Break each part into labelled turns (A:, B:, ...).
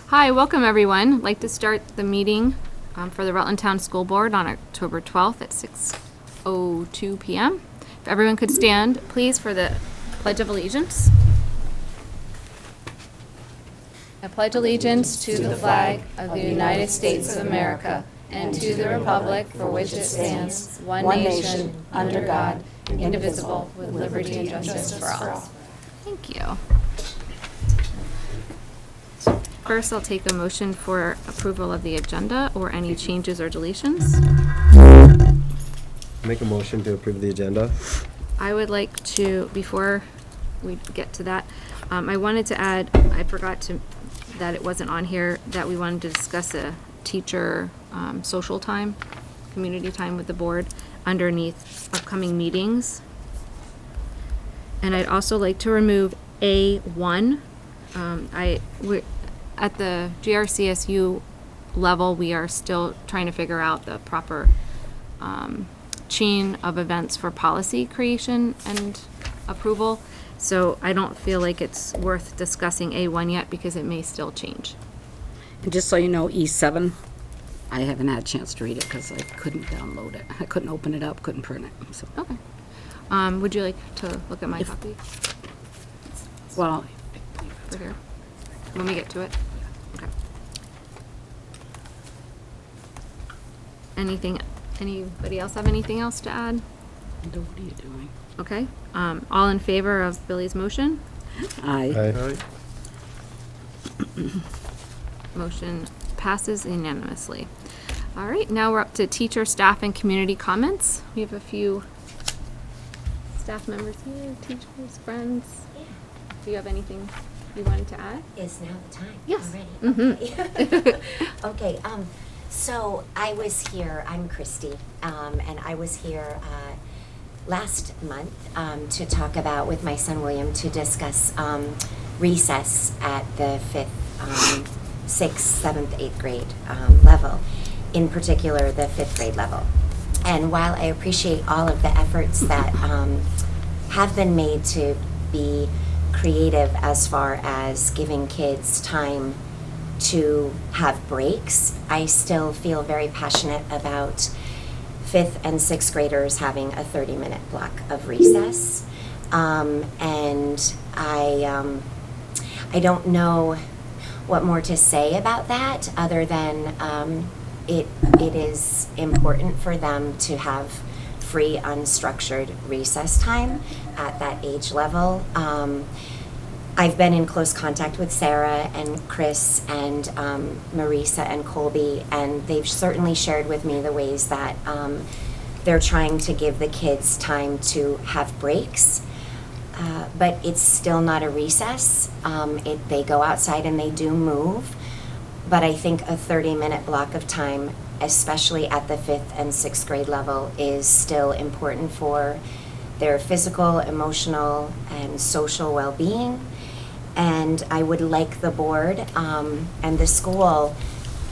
A: Hi, welcome everyone. I'd like to start the meeting for the Rutland Town School Board on October 12th at 6:02 p.m. If everyone could stand, please, for the Pledge of Allegiance. I pledge allegiance to the flag of the United States of America and to the republic for which it stands, one nation, under God, indivisible, with liberty and justice for all. Thank you. First, I'll take a motion for approval of the agenda or any changes or deletions.
B: Make a motion to approve the agenda.
A: I would like to, before we get to that, I wanted to add, I forgot to, that it wasn't on here, that we wanted to discuss a teacher social time, community time with the board underneath upcoming meetings. And I'd also like to remove A1. At the GRCSU level, we are still trying to figure out the proper chain of events for policy creation and approval. So I don't feel like it's worth discussing A1 yet because it may still change.
C: And just so you know, E7, I haven't had a chance to read it because I couldn't download it. I couldn't open it up, couldn't print it. So.
A: Okay. Would you like to look at my copy?
C: Well,
A: Over here. When we get to it. Okay. Anybody else have anything else to add?
C: what are you doing?
A: Okay. All in favor of Billy's motion?
C: Aye.
A: Motion passes unanimously. All right, now we're up to teacher, staff, and community comments. We have a few staff members here, teachers, friends. Do you have anything you wanted to add?
D: Is now the time
A: Yes.
D: already? Okay. Okay, so I was here, I'm Christy, and I was here last month to talk about, with my son William, to discuss recess at the 5th, 6th, 7th, 8th grade level, in particular the 5th grade level. And while I appreciate all of the efforts that have been made to be creative as far as giving kids time to have breaks, I still feel very passionate about 5th and 6th graders having a 30-minute block of recess. And I don't know what more to say about that other than it is important for them to have free, unstructured recess time at that age level. I've been in close contact with Sarah and Chris and Marisa and Colby, and they've certainly shared with me the ways that they're trying to give the kids time to have breaks. But it's still not a recess. They go outside and they do move. But I think a 30-minute block of time, especially at the 5th and 6th grade level, is still important for their physical, emotional, and social well-being. And I would like the board and the school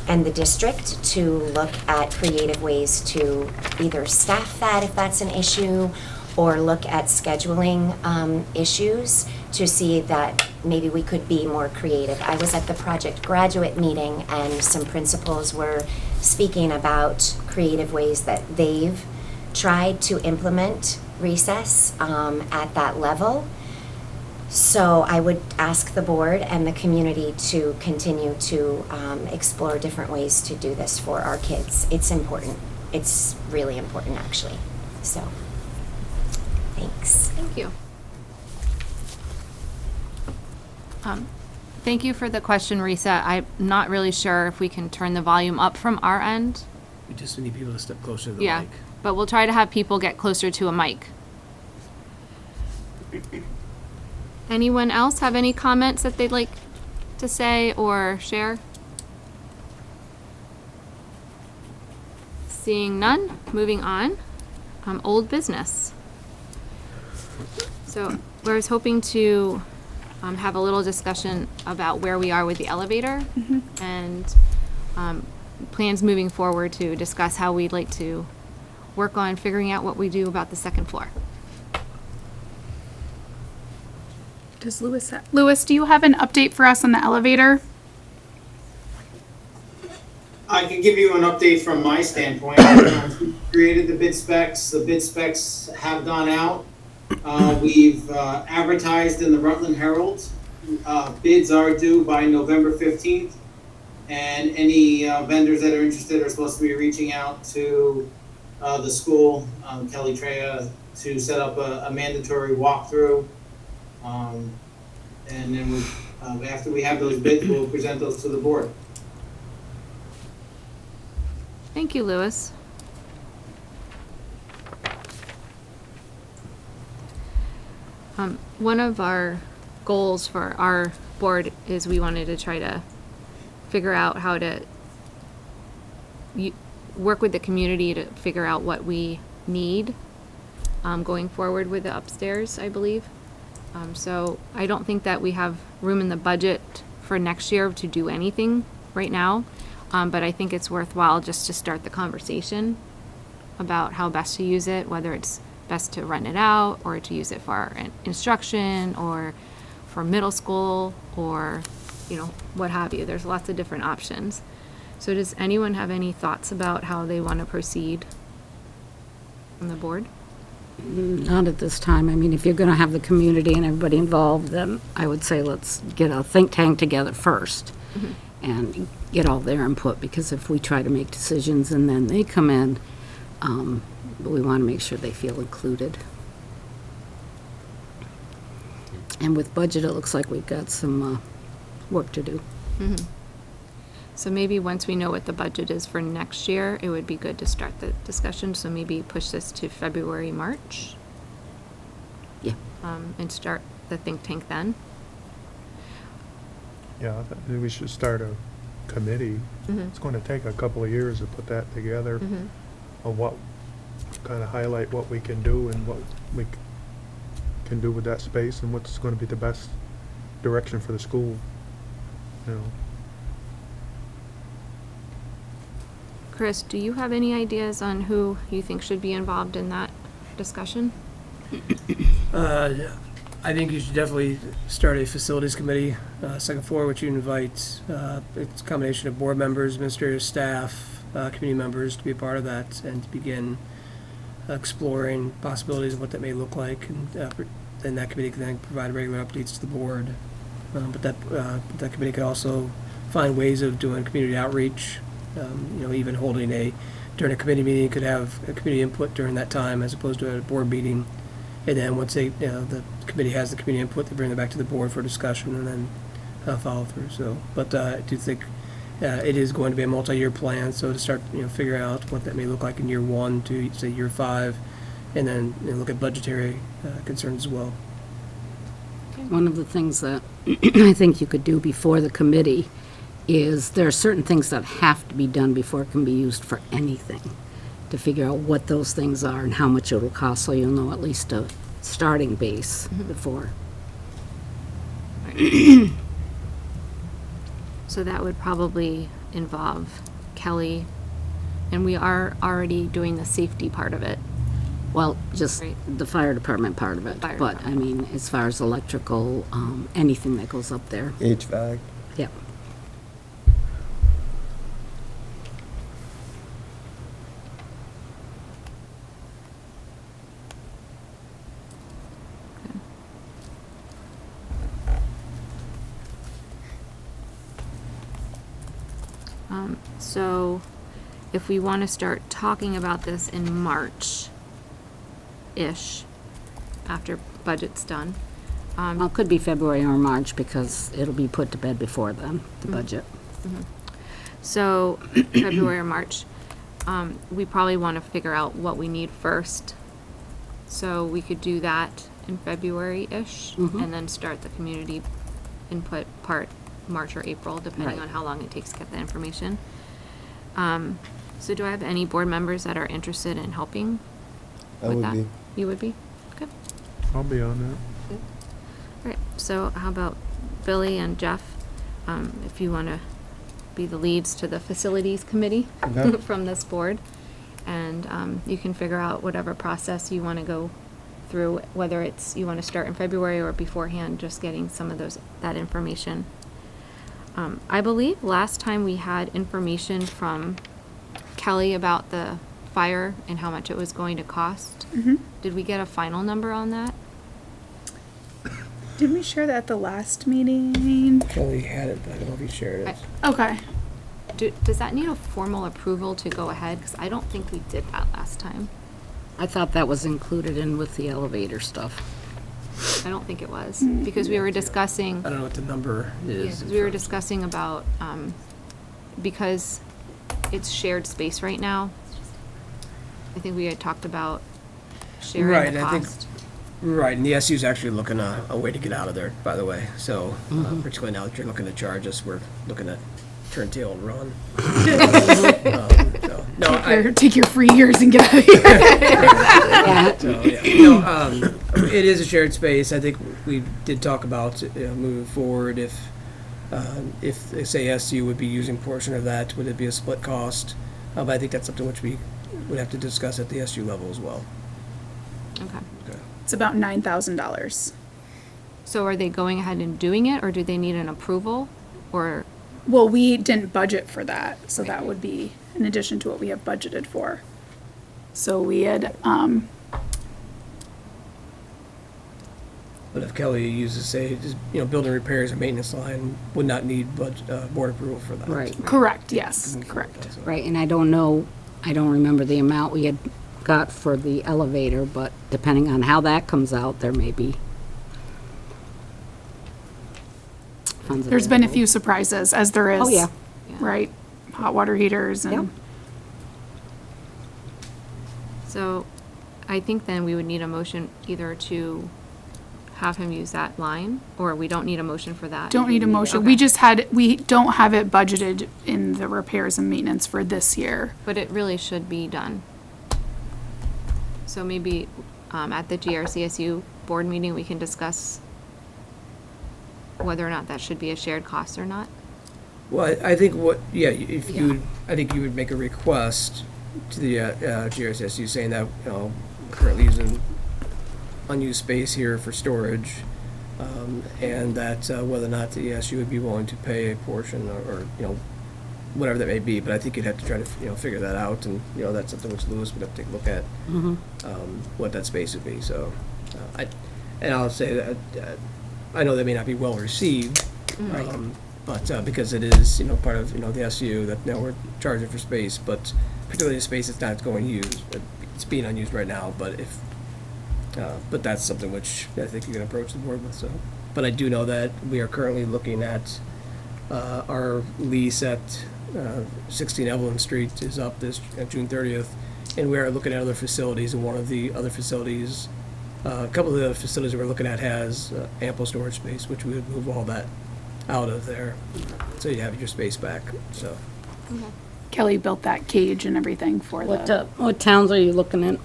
D: and the district to look at creative ways to either staff that if that's an issue, or look at scheduling issues to see that maybe we could be more creative. I was at the Project Graduate meeting and some principals were speaking about creative ways that they've tried to implement recess at that level. So I would ask the board and the community to continue to explore different ways to do this for our kids. It's important. It's really important, actually. So, thanks.
A: Thank you. Thank you for the question, Risa. I'm not really sure if we can turn the volume up from our end.
E: We just need people to step closer to the
A: Yeah,
E: mic.
A: but we'll try to have people get closer to a mic. Anyone else have any comments that they'd like to say or share? Seeing none, moving on. Old business. So I was hoping to have a little discussion about where we are with the elevator and plans moving forward to discuss how we'd like to work on figuring out what we do about the second floor.
F: Does Lewis, do you have an update for us on the elevator? I can give you an update from my standpoint. We created the bid specs. The bid specs have gone out. We've advertised in the Rutland Herald. Bids are due by November 15th. And any vendors that are interested are supposed to be reaching out to the school, Kelly Treya, to set up a mandatory walkthrough. And then after we have those bids, we'll present those to the board.
A: Thank you, Louis. One of our goals for our board is we wanted to try to figure out how to work with the community to figure out what we need going forward with the upstairs, I believe. So I don't think that we have room in the budget for next year to do anything right now. But I think it's worthwhile just to start the conversation about how best to use it, whether it's best to rent it out or to use it for instruction or for middle school or, what have you. There's lots of different options. So does anyone have any thoughts about how they want to proceed on the board?
C: Not at this time. I mean, if you're going to have the community and everybody involved, then I would say let's get a think tank together first and get all their input, because if we try to make decisions and then they come in, we want to make sure they feel included. And with budget, it looks like we've got some work to do.
A: So maybe once we know what the budget is for next year, it would be good to start the discussion. So maybe push this to February, March.
C: Yeah.
A: And start the think tank then.
G: Yeah, we should start a committee. It's going to take a couple of years to put that together, of what, kind of highlight what we can do and what we can do with that space and what's going to be the best direction for the school,
A: Chris, do you have any ideas on who you think should be involved in that discussion?
E: I think you should definitely start a facilities committee, second floor, which you invite, it's a combination of board members, administrative staff, community members to be a part of that and to begin exploring possibilities of what that may look like. And then that committee can then provide regular updates to the board. But that committee could also find ways of doing community outreach, even holding during a committee meeting, you could have a community input during that time as opposed to a board meeting. And then once the committee has the community input, they bring it back to the board for discussion and then follow through. So, but I do think it is going to be a multi-year plan. So to start, figuring out what that may look like in year 1 to say year 5, and then look at budgetary concerns as well.
C: One of the things that I think you could do before the committee is there are certain things that have to be done before it can be used for anything, to figure out what those things are and how much it will cost, so you'll know at least a starting base before.
A: So that would probably involve Kelly, and we are already doing the safety part of it.
C: Well, just
A: Right.
C: the fire department part of it,
A: Fire
C: but I
A: department.
C: mean, as far as electrical, anything that goes up there,
B: HVAC.
C: yep.
A: So if we want to start talking about this in March-ish, after budget's done,
C: Well, it could be February or March, because it'll be put to bed before then, the budget.
A: so February or March, we probably want to figure out what we need first. So we could do that in February-ish, and then start the community input part March or April, depending
C: Right.
A: on how long it takes to get the information. So do I have any board members that are interested in helping
B: I
A: with
B: would
A: that?
B: be.
A: You would be? Okay.
G: I'll be on that.
A: All right, so how about Billy and Jeff, if you want to be the leads to the facilities committee
B: Okay.
A: from this board? And you can figure out whatever process you want to go through, whether it's you want to start in February or beforehand, just getting some of that information. I believe last time we had information from Kelly about the fire and how much it was going to cost. Did we get a final number on that?
H: Didn't we share that at the last meeting?
E: Kelly had it, but I don't know if you shared it.
H: Okay.
A: Does that need a formal approval to go ahead? Because I don't think we did that last time.
C: I thought that was included in with the elevator stuff.
A: I don't think it was, because we were discussing.
E: I don't know what the number is.
A: We were discussing about, because it's shared space right now. I think we had talked about sharing
E: Right,
A: the
E: I think-
A: cost.
E: Right, and the SU's actually looking a way to get out of there, by the way. So particularly now that you're looking to charge us, we're looking at turn tail and run.
H: Take your free years and get out of here.
E: It is a shared space. I think we did talk about moving forward if say SU would be using a portion of that, would it be a split cost? But I think that's something which we would have to discuss at the SU level as well.
A: Okay.
H: It's about $9,000.
A: So are they going ahead and doing it, or do they need an approval? Or,
H: Well, we didn't budget for that, so that would be in addition to what we have budgeted for. So we had,
E: But if Kelly uses, say, just, building repairs or maintenance line, would not need board approval for that.
C: Right.
H: correct, yes, correct.
C: Right, and I don't remember the amount we had got for the elevator, but depending on how that comes out, there may be funds
H: There's been a
C: available.
H: few surprises, as there is.
C: Oh, yeah.
H: Right, hot water heaters
C: Yep.
H: and,
A: so I think then we would need a motion either to have him use that line, or we don't need a motion for that.
H: don't need a motion. We just we don't have it budgeted in the repairs and maintenance for this year.
A: But it really should be done. So maybe at the GRCSU board meeting, we can discuss whether or not that should be a shared cost or not.
E: Well, I think I think you would make a request to the GRCSU saying that, currently using unused space here for storage, and that whether or not the ESU would be willing to pay a portion or whatever that may be. But I think you'd have to try to figure that out, and that's something which Lewis would have to take a look at what that space would be. So I'll say that I know that may not be well received, but because it is part of the SU that now we're charging for space, but particularly the space that's not going used, it's being unused right now. But that's something which I think you can approach the board with. So, but I do know that we are currently looking at our lease at 16 Evelyn Street is up this June 30th, and we are looking at other facilities. And one of the other facilities, a couple of the facilities we're looking at has ample storage space, which we would move all that out of there, so you have your space back. So,
H: Kelly built that cage and everything for
C: What towns are you looking at?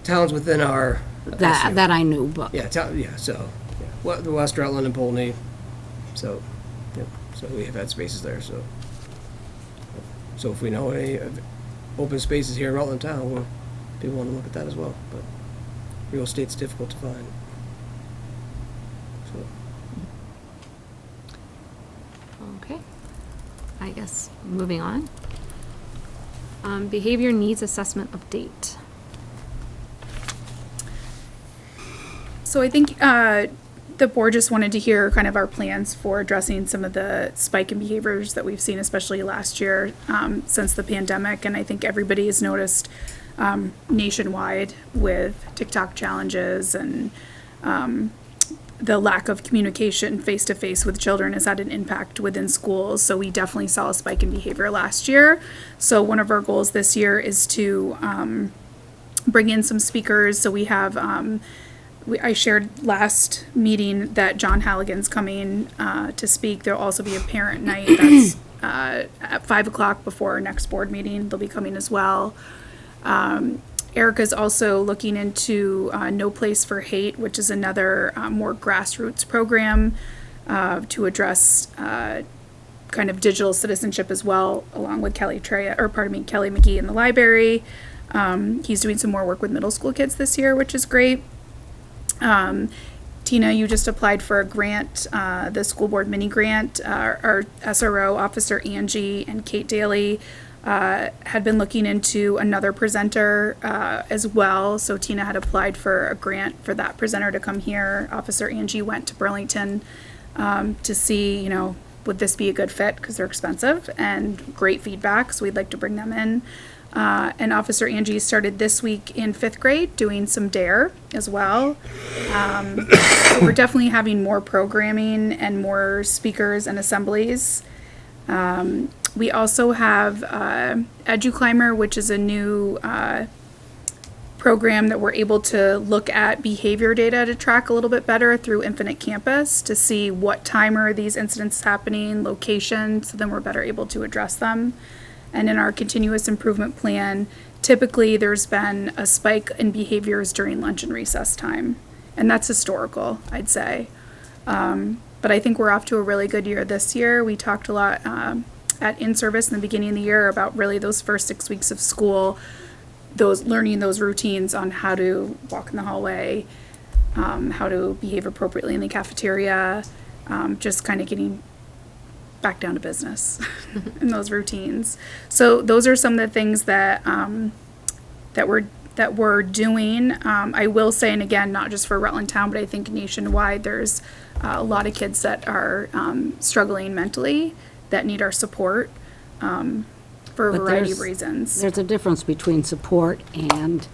E: towns within our SU.
C: That I knew, but.
E: Well, the West Rutland and Poultney. So we have had spaces there. So if we know any open spaces here in Rutland town, we'll be willing to look at that as well. But real estate's difficult to find. So.
A: Okay. I guess moving on. Behavior needs assessment update.
H: So I think the board just wanted to hear kind of our plans for addressing some of the spike in behaviors that we've seen, especially last year since the pandemic. And I think everybody has noticed nationwide with TikTok challenges and the lack of communication face-to-face with children has had an impact within schools. So we definitely saw a spike in behavior last year. So one of our goals this year is to bring in some speakers. So we have I shared last meeting that John Halligan's coming to speak. There'll also be a parent night that's at 5 o'clock before our next board meeting. They'll be coming as well. Erica's also looking into No Place for Hate, which is another more grassroots program to address kind of digital citizenship as well, along with Kelly McGee in the library. He's doing some more work with middle school kids this year, which is great. Tina, you just applied for a grant, the school board mini grant. Our SRO officer Angie and Kate Daly had been looking into another presenter as well. So Tina had applied for a grant for that presenter to come here. Officer Angie went to Burlington to see, you know, would this be a good fit, because they're expensive, and great feedback, so we'd like to bring them in. And Officer Angie started this week in 5th grade doing some DARE as well. So we're definitely having more programming and more speakers and assemblies. We also have EduClimber, which is a new program that we're able to look at behavior data to track a little bit better through Infinite Campus to see what time are these incidents happening, location, so then we're better able to address them. And in our continuous improvement plan, typically there's been a spike in behaviors during lunch and recess time. And that's historical, I'd say. But I think we're off to a really good year this year. We talked a lot at in-service in the beginning of the year about really those first 6 weeks of school, learning those routines on how to walk in the hallway, how to behave appropriately in the cafeteria, just kind of getting back down to business in those routines. So those are some of the things that we're doing. I will say, and again, not just for Rutland Town, but I think nationwide, there's a lot of kids that are struggling mentally that need our support for a
C: But
H: variety of reasons.
C: There's a difference between support and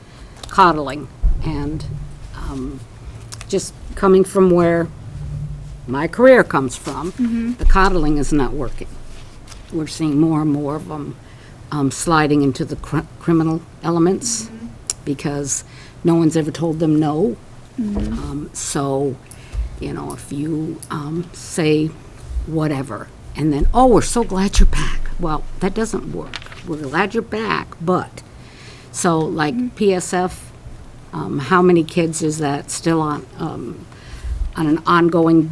C: coddling, and just coming from where my career comes from, the coddling is not working. We're seeing more and more of them sliding into the criminal elements because no one's ever told them no. So, you know, if you say whatever, and then, oh, we're so glad you're back. Well, that doesn't work. We're glad you're back, but, so like PSF, how many kids is that still on an ongoing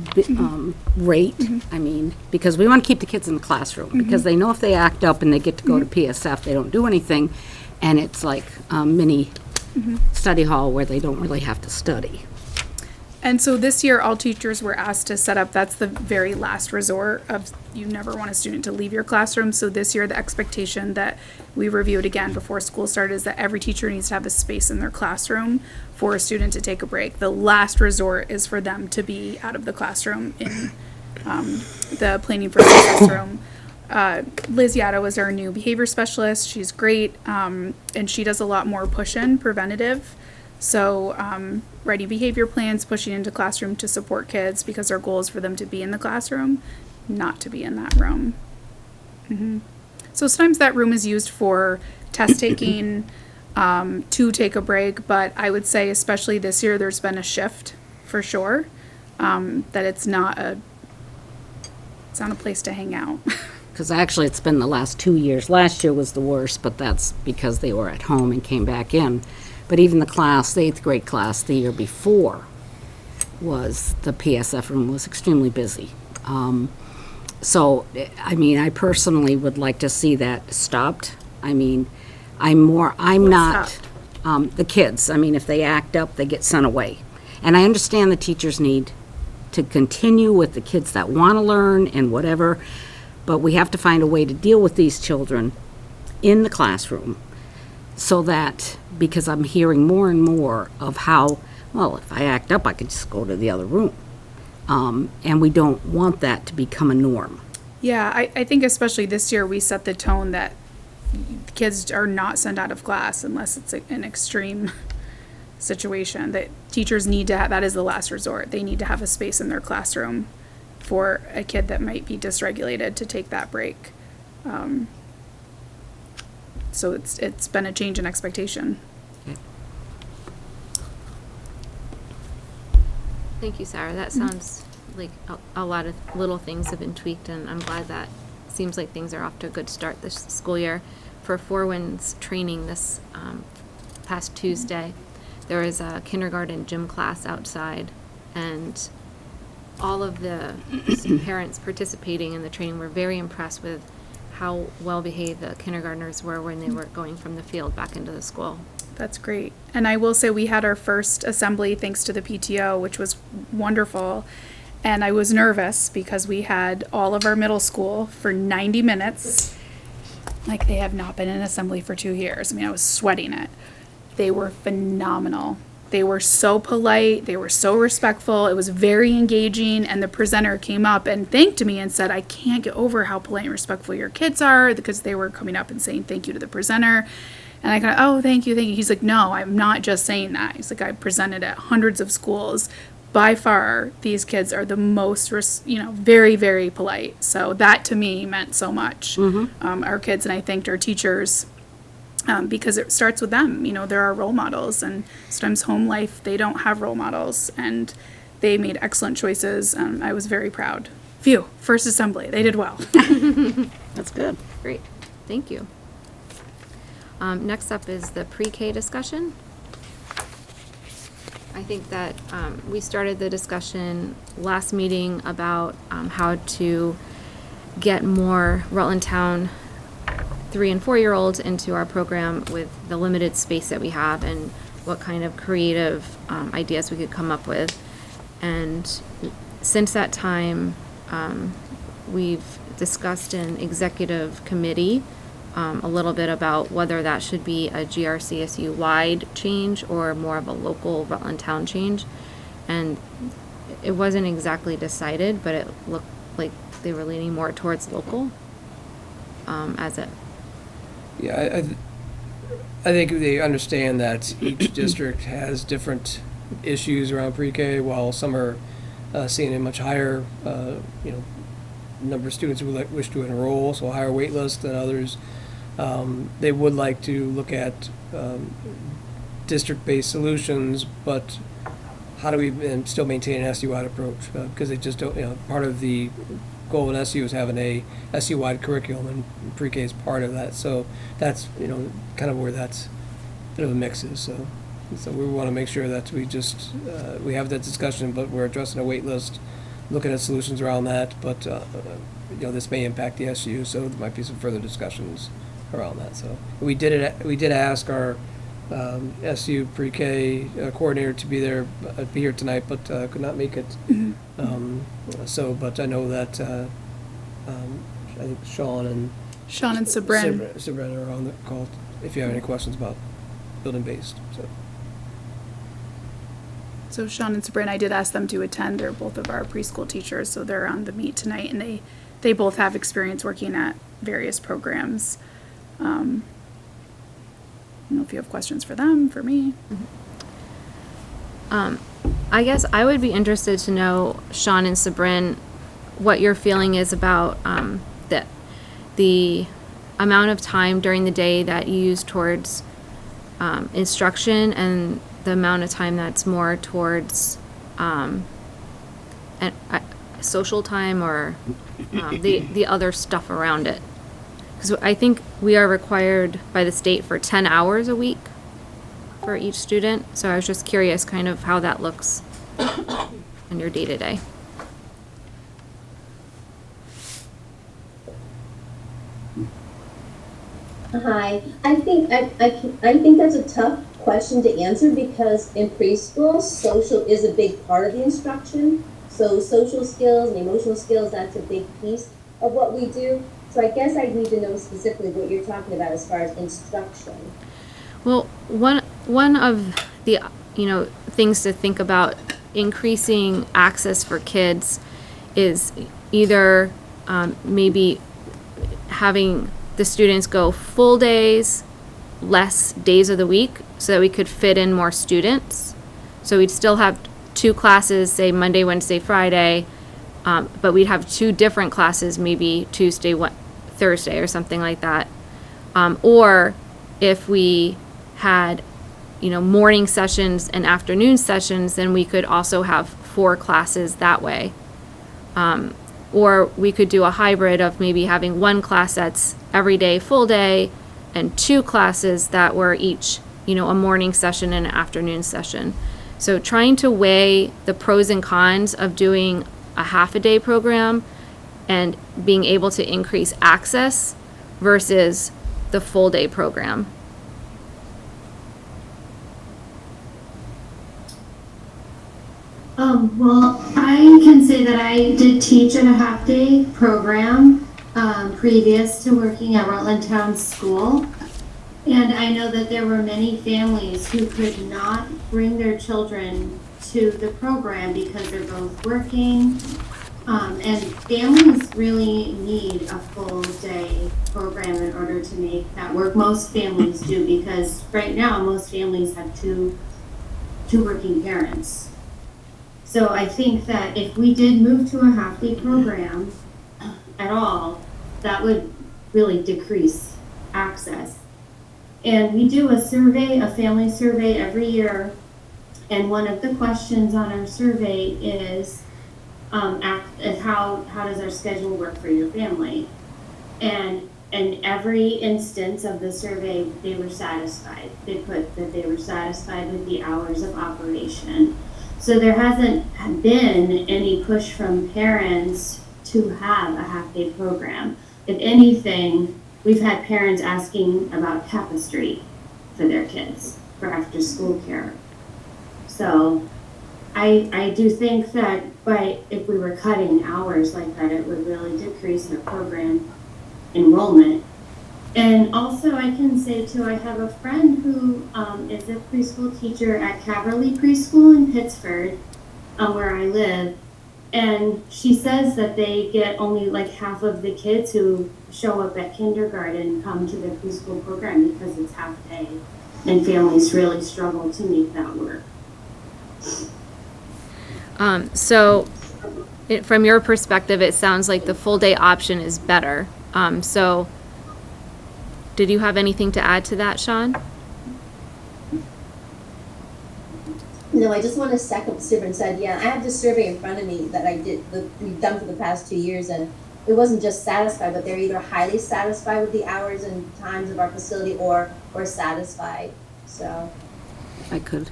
C: rate? I mean, because we want to keep the kids in the classroom, because they know if they act up and they get to go to PSF, they don't do anything, and it's like a mini study hall where they don't really have to study.
H: And so this year, all teachers were asked to set up, that's the very last resort of, you never want a student to leave your classroom. So this year, the expectation that we reviewed again before school started is that every teacher needs to have a space in their classroom for a student to take a break. The last resort is for them to be out of the classroom in the planning for success room. Liz Yatto is our new behavior specialist. She's great, and she does a lot more push-in, preventative. So writing behavior plans, pushing into classroom to support kids, because our goal is for them to be in the classroom, not to be in that room. So sometimes that room is used for test taking, to take a break, but I would say especially this year there's been a shift for sure, that it's not a place to hang out.
C: Because actually, it's been the last 2 years. Last year was the worst, but that's because they were at home and came back in. But even the 8th grade class, the year before, the PSF room was extremely busy. So, I mean, I personally would like to see that stopped. I mean, the kids. I mean, if they act up, they get sent away. And I understand the teachers need to continue with the kids that want to learn and whatever, but we have to find a way to deal with these children in the classroom, so that, because I'm hearing more and more of how, well, if I act up, I could just go to the other room. And we don't want that to become a norm.
H: Yeah, I think especially this year we set the tone that kids are not sent out of class unless it's an extreme situation, that teachers need to have, that is the last resort. They need to have a space in their classroom for a kid that might be dysregulated to take that break. So it's been a change in expectation.
A: Thank you, Sarah. That sounds like a lot of little things have been tweaked, and I'm glad that seems like things are off to a good start this school year. For Four Winds training this past Tuesday, there was a kindergarten gym class outside, and all of the parents participating in the training were very impressed with how well behaved the kindergartners were when they were going from the field back into the school.
H: That's great. And I will say we had our first assembly thanks to the PTO, which was wonderful. And I was nervous because we had all of our middle school for 90 minutes. Like, they have not been in assembly for 2 years. I mean, I was sweating it. They were phenomenal. They were so polite. They were so respectful. It was very engaging. And the presenter came up and thanked me and said, I can't get over how polite and respectful your kids are, because they were coming up and saying thank you to the presenter. And I go, oh, thank you, thank you. He's like, no, I'm not just saying that. He's like, I presented at hundreds of schools. By far, these kids are the most, very, very polite. So that to me meant so much. Our kids, and I thanked our teachers because it starts with them. They're our role models, and sometimes home life, they don't have role models, and they made excellent choices. I was very proud. Phew, first assembly, they did well.
C: That's good.
A: Great, thank you. Next up is the pre-K discussion. I think that we started the discussion last meeting about how to get more Rutland Town 3- and 4-year-olds into our program with the limited space that we have, and what kind of creative ideas we could come up with. And since that time, we've discussed in executive committee a little bit about whether that should be a GRCSU-wide change or more of a local Rutland Town change. And it wasn't exactly decided, but it looked like they were leaning more towards local as it.
E: Yeah, I think they understand that each district has different issues around pre-K, while some are seeing a much higher, number of students who wish to enroll, so a higher wait list than others. They would like to look at district-based solutions, but how do we still maintain an SU-wide approach? Because they just don't, part of the goal of an SU is having a SU-wide curriculum, and pre-K is part of that. So that's, kind of where that's a bit of a mix is. So we want to make sure that we just, we have that discussion, but we're addressing a wait list, looking at solutions around that, but, this may impact the SU, so there might be some further discussions around that. So we did ask our SU pre-K coordinator to be here tonight, but could not make it. But I know that I think Sean and Sabrin are on the call if you have any questions about building based.
H: So Sean and Sabrin, I did ask them to attend. They're both of our preschool teachers, so they're on the meet tonight, and they both have experience working at various programs. I don't know if you have questions for them, for me.
A: I guess I would be interested to know, Sean and Sabrin, what your feeling is about the amount of time during the day that you use towards instruction, and the amount of time that's more towards social time, or the other stuff around it. Because I think we are required by the state for 10 hours a week for each student. So I was just curious kind of how that looks in your day-to-day.
I: Hi, I think that's a tough question to answer, because in preschool, social is a big part of the instruction. So social skills and emotional skills, that's a big piece of what we do. So I guess I need to know specifically what you're talking about as far as instruction.
A: Well, one of the things to think about increasing access for kids is either maybe having the students go full days, less days of the week, so that we could fit in more students. So we'd still have 2 classes, say Monday, Wednesday, Friday, but we'd have 2 different classes, maybe Tuesday, Thursday, or something like that. Or if we had, morning sessions and afternoon sessions, then we could also have 4 classes that way. Or we could do a hybrid of maybe having 1 class that's every day, full day, and 2 classes that were each, a morning session and an afternoon session. So trying to weigh the pros and cons of doing a half-a-day program and being able to increase access versus the full-day program.
J: Well, I can say that I did teach in a half-day program previous to working at Rutland Town School. And I know that there were many families who could not bring their children to the program because they're both working. And families really need a full day program in order to make that work. Most families do, because right now most families have two working parents. So I think that if we did move to a half-day program at all, that would really decrease access. And we do a survey, a family survey every year. And one of the questions on our survey is, how does our schedule work for your family? And in every instance of the survey, they were satisfied. They put that they were satisfied with the hours of operation. So there hasn't been any push from parents to have a half-day program. If anything, we've had parents asking about tapestry for their kids for after-school care. So I do think that if we were cutting hours like that, it would really decrease our program enrollment. And also I can say too, I have a friend who is a preschool teacher at Caverly Preschool in Pittsford, where I live. And she says that they get only like half of the kids who show up at kindergarten come to the preschool program because it's half day. And families really struggle to make that work.
A: From your perspective, it sounds like the full day option is better. So did you have anything to add to that, Sean?
I: No, I just want to second what Stephen said. Yeah, I have this survey in front of me that we've done for the past 2 years, and it wasn't just satisfied, but they're either highly satisfied with the hours and times of our facility or satisfied. So
C: If I could.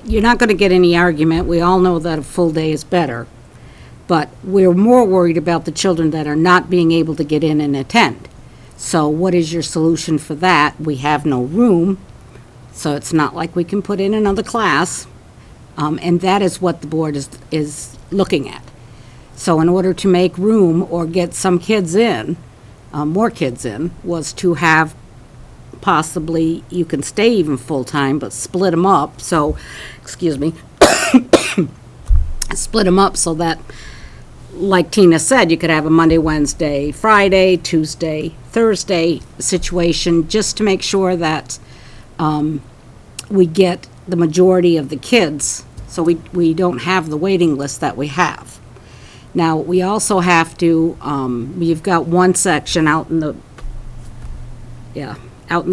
C: You're not going to get any argument. We all know that a full day is better. But we're more worried about the children that are not being able to get in and attend. So what is your solution for that? We have no room, so it's not like we can put in another class. And that is what the board is looking at. So in order to make room or get some kids in, more kids in, was to have possibly, you can stay even full-time, but split them up, so, excuse me, split them up so that, like Tina said, you could have a Monday, Wednesday, Friday, Tuesday, Thursday situation, just to make sure that we get the majority of the kids, so we don't have the waiting list that we have. Now, we also have to, you've got one section out in the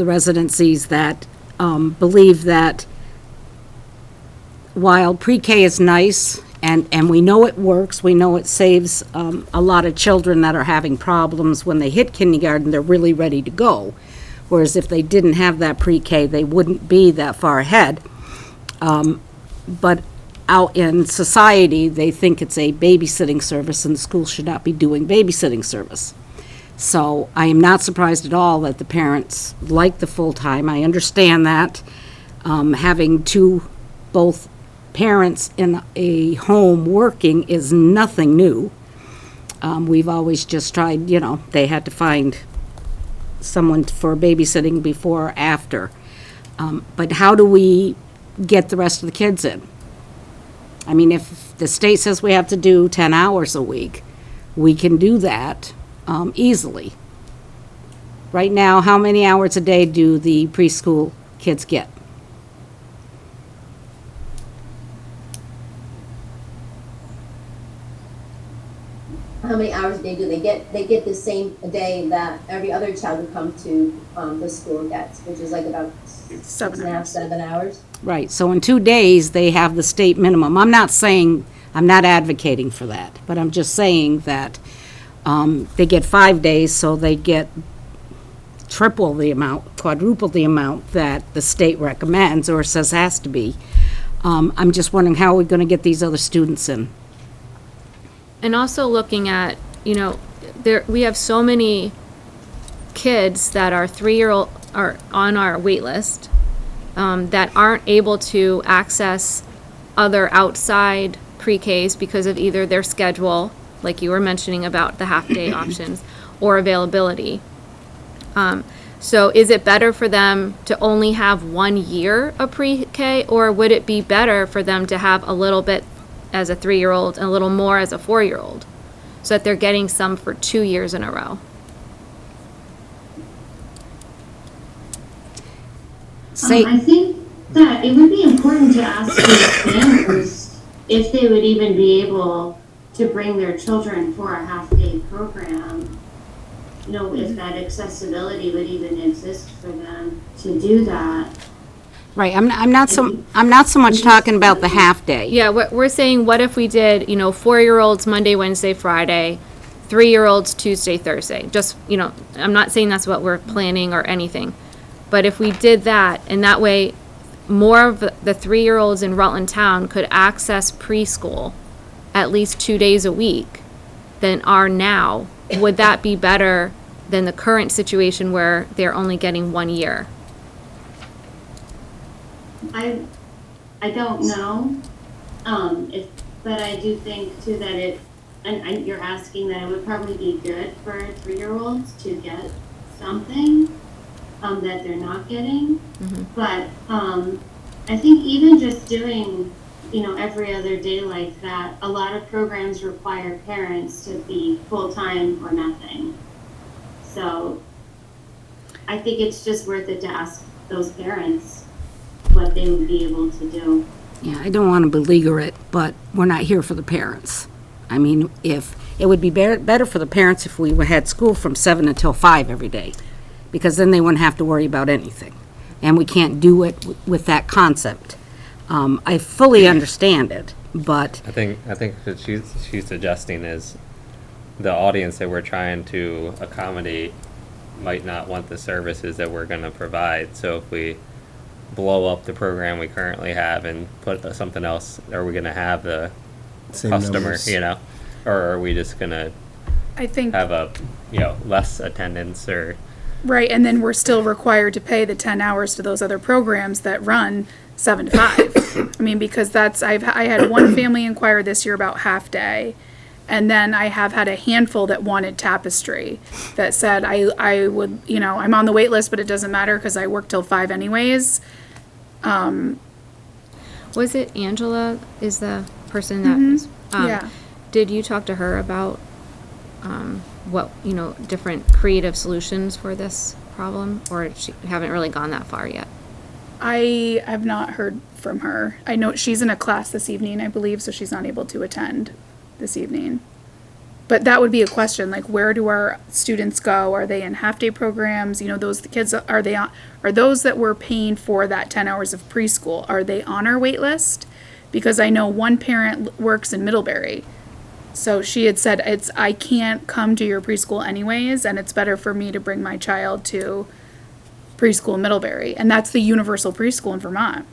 C: residencies that believe that while pre-K is nice, and we know it works, we know it saves a lot of children that are having problems when they hit kindergarten, they're really ready to go. Whereas if they didn't have that pre-K, they wouldn't be that far ahead. But out in society, they think it's a babysitting service, and the school should not be doing babysitting service. So I am not surprised at all that the parents like the full-time. I understand that. Having both parents in a home working is nothing new. We've always just tried, they had to find someone for babysitting before or after. But how do we get the rest of the kids in? I mean, if the state says we have to do 10 hours a week, we can do that easily. Right now, how many hours a day do the preschool kids get?
I: how many hours a day do they get? They get the same day that every other child who comes to the school gets, which is like about 6.5, 7 hours.
C: Right, so in 2 days, they have the state minimum. I'm not advocating for that, but I'm just saying that they get 5 days, so they get triple the amount, quadruple the amount that the state recommends or says has to be. I'm just wondering how are we going to get these other students in?
A: And also looking at, we have so many kids that are 3-year-old are on our wait list that aren't able to access other outside pre-Ks because of either their schedule, like you were mentioning about the half-day options, or availability. So is it better for them to only have 1 year of pre-K, or would it be better for them to have a little bit as a 3-year-old and a little more as a 4-year-old, so that they're getting some for 2 years in a row?
J: I think that it would be important to ask the families if they would even be able to bring their children for a half-day program. You know, if that accessibility would even exist for them to do that.
C: Right, I'm not so much talking about the half-day.
A: Yeah, we're saying, what if we did, 4-year-olds Monday, Wednesday, Friday, 3-year-olds Tuesday, Thursday? Just, I'm not saying that's what we're planning or anything. But if we did that, and that way more of the 3-year-olds in Rutland Town could access preschool at least 2 days a week than are now, would that be better than the current situation where they're only getting 1 year?
J: I don't know, but I do think too that and you're asking that it would probably be good for 3-year-olds to get something that they're not getting. But I think even just doing, every other day like that, a lot of programs require parents to be full-time or nothing. So I think it's just worth it to ask those parents what they would be able to do.
C: Yeah, I don't want to beleaguer it, but we're not here for the parents. I mean, if it would be better for the parents if we had school from 7 until 5 every day, because then they wouldn't have to worry about anything. And we can't do it with that concept. I fully understand it, but
K: I think what she's suggesting is the audience that we're trying to accommodate might not want the services that we're going to provide. So if we blow up the program we currently have and put something else, are we going to have the
B: Same
K: customer,
B: numbers.
K: or are we just going to
H: I think,
K: have a, less attendance or...
H: right, and then we're still required to pay the 10 hours to those other programs that run 7 to 5. I mean, because I had one family inquire this year about half day, and then I have had a handful that wanted tapestry that said I would, I'm on the wait list, but it doesn't matter because I work till 5 anyways.
A: Was it Angela is the person that is,
H: Yeah.
A: did you talk to her about what, different creative solutions for this problem, or haven't really gone that far yet?
H: I have not heard from her. I know she's in a class this evening, I believe, so she's not able to attend this evening. But that would be a question, like, where do our students go? Are they in half-day programs? Those kids, are those that we're paying for that 10 hours of preschool, are they on our wait list? Because I know one parent works in Middlebury. So she had said, I can't come to your preschool anyways, and it's better for me to bring my child to preschool in Middlebury. And that's the universal preschool in Vermont.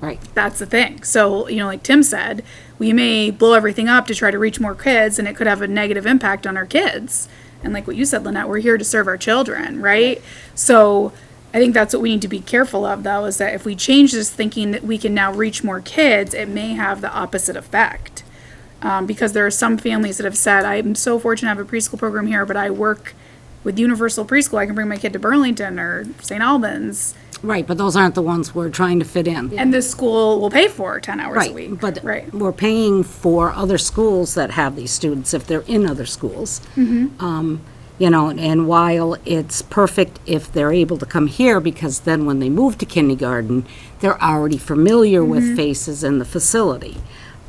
C: right.
H: That's the thing. So, like Tim said, we may blow everything up to try to reach more kids, and it could have a negative impact on our kids. And like what you said, Lynette, we're here to serve our children, right? So I think that's what we need to be careful of, though, is that if we change this thinking that we can now reach more kids, it may have the opposite effect. Because there are some families that have said, I'm so fortunate to have a preschool program here, but I work with Universal Preschool. I can bring my kid to Burlington or St. Albans.
C: Right, but those aren't the ones we're trying to fit in.
H: And this school will pay for 10 hours a
C: Right,
H: week.
C: but
H: Right.
C: we're paying for other schools that have these students if they're in other schools. And while it's perfect if they're able to come here, because then when they move to kindergarten, they're already familiar with faces in the facility.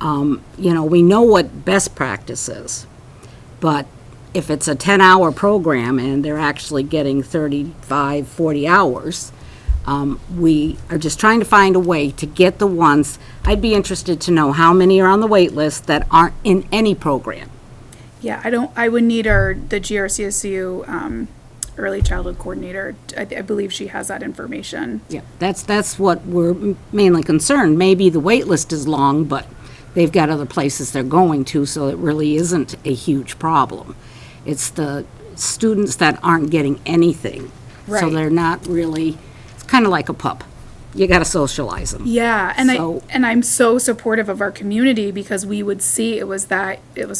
C: We know what best practice is, but if it's a 10-hour program and they're actually getting 35, 40 hours, we are just trying to find a way to get the ones. I'd be interested to know how many are on the wait list that aren't in any program.
H: Yeah, I would need the GRCSU early childhood coordinator. I believe she has that information.
C: Yeah, that's what we're mainly concerned. Maybe the wait list is long, but they've got other places they're going to, so it really isn't a huge problem. It's the students that aren't getting anything. So
H: Right.
C: they're not really, it's kind of like a pup. you gotta socialize them.
H: Yeah, and
C: So-
H: I'm so supportive of our community because we would see it was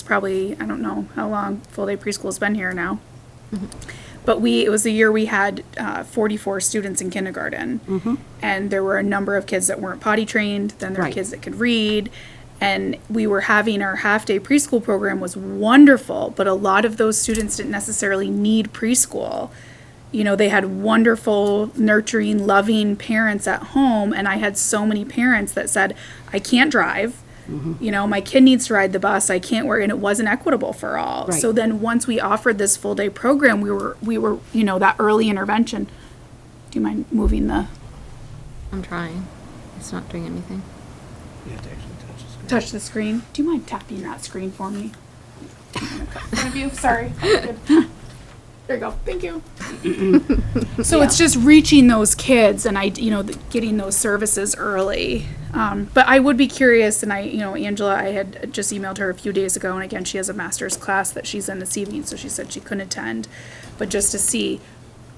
H: probably, I don't know how long full day preschool's been here now. But it was the year we had 44 students in kindergarten. And there were a number of kids that weren't potty trained, then there were
C: Right.
H: kids that could read. And we were having our half-day preschool program was wonderful, but a lot of those students didn't necessarily need preschool. You know, they had wonderful, nurturing, loving parents at home, and I had so many parents that said, I can't drive. You know, my kid needs to ride the bus, I can't work, and it wasn't equitable for all.
C: Right.
H: So then once we offered this full-day program, we were, you know, that early intervention. Do you mind moving
A: I'm trying. It's not doing anything.
E: You have to actually touch the screen.
H: touch the screen? Do you mind tapping that screen for me? One of you, sorry. Good. There you go, thank you. So it's just reaching those kids and getting those services early. But I would be curious, and Angela, I had just emailed her a few days ago, and again, she has a master's class that she's in this evening, so she said she couldn't attend. But just to see,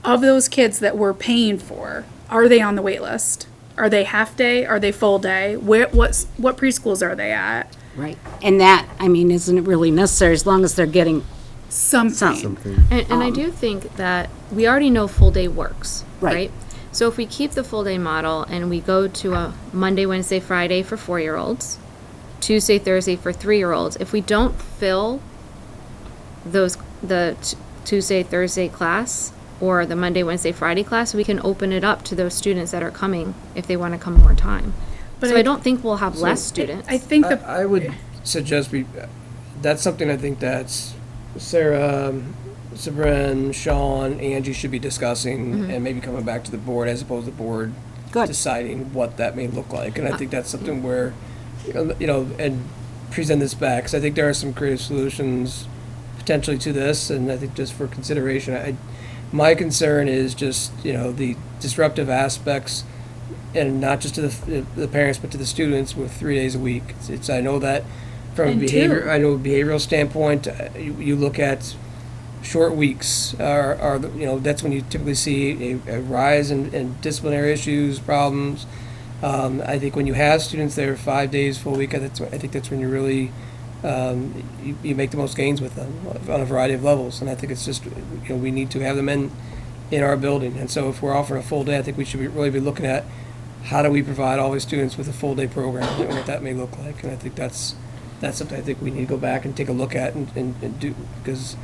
H: of those kids that we're paying for, are they on the wait list? Are they half day? Are they full day? What preschools are they at?
C: Right. And that, I mean, isn't it really necessary as long as they're getting
H: Something.
B: Something.
A: And I do think that we already know full day works,
C: Right.
A: right? So if we keep the full day model and we go to a Monday, Wednesday, Friday for 4-year-olds, Tuesday, Thursday for 3-year-olds, if we don't fill the Tuesday, Thursday class or the Monday, Wednesday, Friday class, we can open it up to those students that are coming if they want to come more time.
H: But
A: So
H: I-
A: I don't think we'll have less students.
H: I think
E: I would suggest that's something I think that's Sarah, Sabrin, Sean, Angie should be discussing and maybe coming back to the board as opposed to the board
C: Good.
E: deciding what that may look like. And I think that's something where, and present this back, because I think there are some creative solutions potentially to this, and I think just for consideration, my concern is just, the disruptive aspects, and not just to the parents, but to the students with 3 days a week. I know that from a
H: And
E: behavioral standpoint, you look at short weeks that's when you typically see a rise in disciplinary issues, problems. I think when you have students there 5 days, full week, I think that's when you really you make the most gains with them on a variety of levels. And I think it's just we need to have them in our building. And so if we're offering a full day, I think we should really be looking at how do we provide all these students with a full day program and what that may look like. And I think that's something I think we need to go back and take a look at and do, because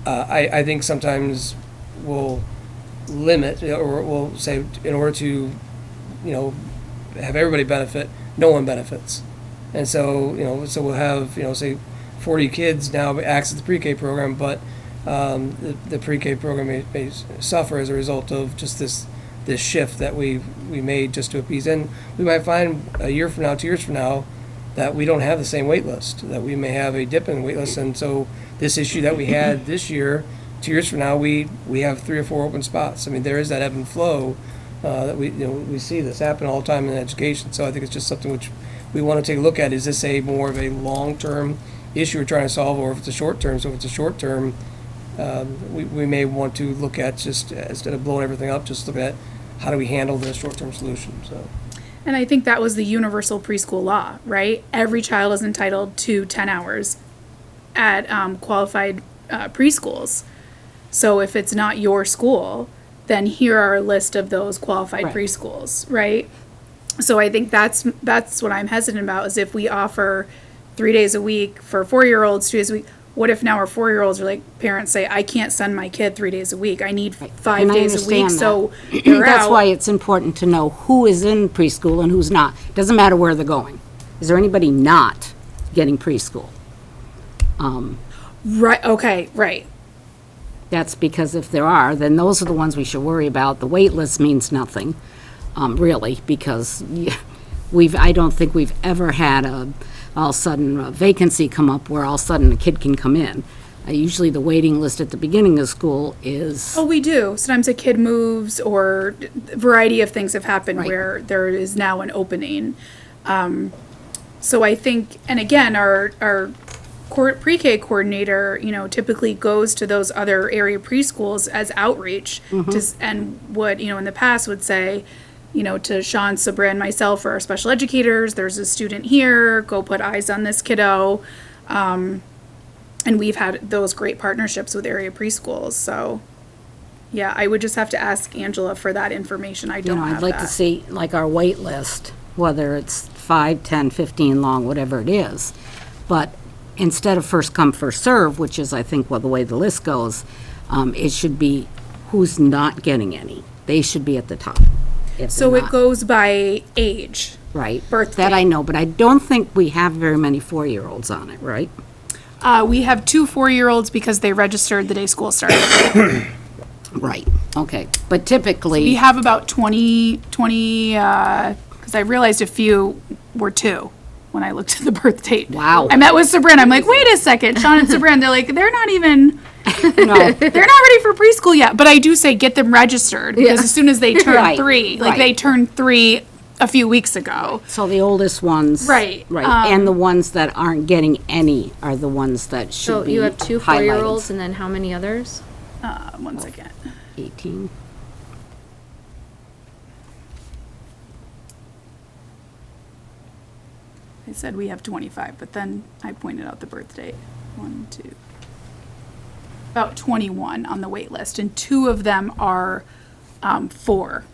E: I think sometimes we'll limit or we'll say in order to have everybody benefit, no one benefits. And so so we'll have say 40 kids now access the pre-K program, but the pre-K program may suffer as a result of just this shift that we made just to appease. And we might find a year from now, 2 years from now, that we don't have the same wait list, that we may have a dip in the wait list. And so this issue that we had this year, 2 years from now, we have 3 or 4 open spots. I mean, there is that ebb and flow that we see this happen all the time in education. So I think it's just something which we want to take a look at. Is this more of a long-term issue we're trying to solve, or if it's a short-term? So if it's a short-term, we may want to look at, just instead of blowing everything up, just look at how do we handle the short-term solution. So.
H: And I think that was the universal preschool law, right? Every child is entitled to 10 hours at qualified preschools. So if it's not your school, then here are a list of those qualified
C: Right.
H: preschools, right? So I think that's what I'm hesitant about, is if we offer 3 days a week for 4-year-olds, 2 days a week, what if now our 4-year-olds are parents say, I can't send my kid 3 days a week, I need 5
C: And I
H: days a week,
C: understand
H: so
C: that.
H: they're
C: That's
H: out.
C: why it's important to know who is in preschool and who's not. Doesn't matter where they're going. Is there anybody not getting preschool?
H: Right, okay, right.
C: That's because if there are, then those are the ones we should worry about. The wait list means nothing, really, because I don't think we've ever had all of a sudden a vacancy come up where all of a sudden a kid can come in. Usually the waiting list at the beginning of school is,
H: Oh, we do. Sometimes a kid moves, or a variety of things have happened
C: Right.
H: where there is now an opening. So I think, and again, our pre-K coordinator, typically goes to those other area preschools as outreach, and would, in the past would say, to Sean, Sabra, and myself or our special educators, there's a student here, go put eyes on this kiddo. And we've had those great partnerships with area preschools, so, yeah, I would just have to ask Angela for that information. I don't have
C: I'd like to
H: that.
C: see, like, our wait list, whether it's 5, 10, 15 long, whatever it is. But instead of first come, first serve, which is, I think, well, the way the list goes, it should be who's not getting any. They should be at the top. if
H: So
C: they're
H: it
C: not.
H: goes by age.
C: Right.
H: birth
C: That I
H: date.
C: know, but I don't think we have very many 4-year-olds on it, right?
H: We have 2 4-year-olds because they registered the day school started.
C: Right, okay. But typically.
H: We have about 20, because I realized a few were 2 when I looked at the birth date.
C: Wow.
H: I met with Sabrina. I'm like, wait a second, Sean and Sabrina. They're like, they're not even,
C: No.
H: they're not ready for preschool yet. But I do say get them registered because as soon as they turn
C: Right,
H: 3, like
C: right.
H: they turned 3 a few weeks ago.
C: So the oldest ones.
H: Right,
C: Right, and the ones that aren't getting any are the ones that
A: So
C: should be
A: you have 2
C: highlighted.
A: 4-year-olds and then how many others?
H: 1 second.
C: 18.
H: I said we have 25, but then I pointed out the birth date. 1, 2. About 21 on the wait list, and 2 of them are 4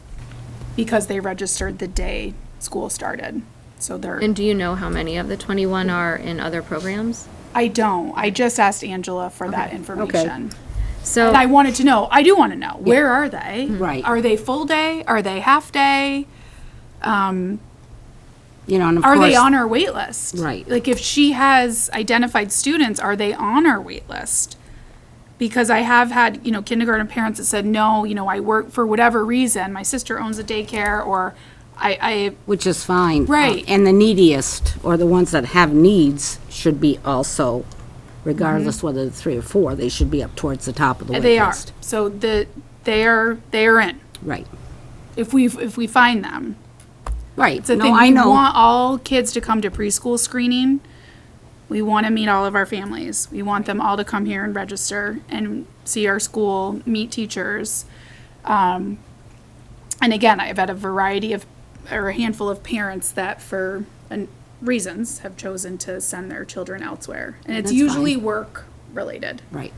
H: because they registered the day school started. So they're.
A: And do you know how many of the 21 are in other programs?
H: I don't. I just asked Angela for that information.
A: So
H: And I wanted to know. I do want to know. Where are they?
C: Right.
H: Are they full day? Are they half day?
C: You know, and of
H: Are
C: course.
H: they on our wait list?
C: Right.
H: Like if she has identified students, are they on our wait list? Because I have had, kindergarten parents that said, no, I work for whatever reason. My sister owns a daycare or I
C: Which is fine.
H: Right.
C: And the neediest, or the ones that have needs, should be also, regardless whether they're 3 or 4, they should be up towards the top of the wait
H: they are.
C: list.
H: So they are in
C: Right.
H: if we find them.
C: Right.
H: It's a
C: No,
H: thing.
C: I
H: We
C: know.
H: want all kids to come to preschool screening. We want to meet all of our families. We want them all to come here and register and see our school, meet teachers. And again, I've had a handful of parents that for reasons have chosen to send their children elsewhere. And it's
C: That's
H: usually
C: fine.
H: work related.
C: Right.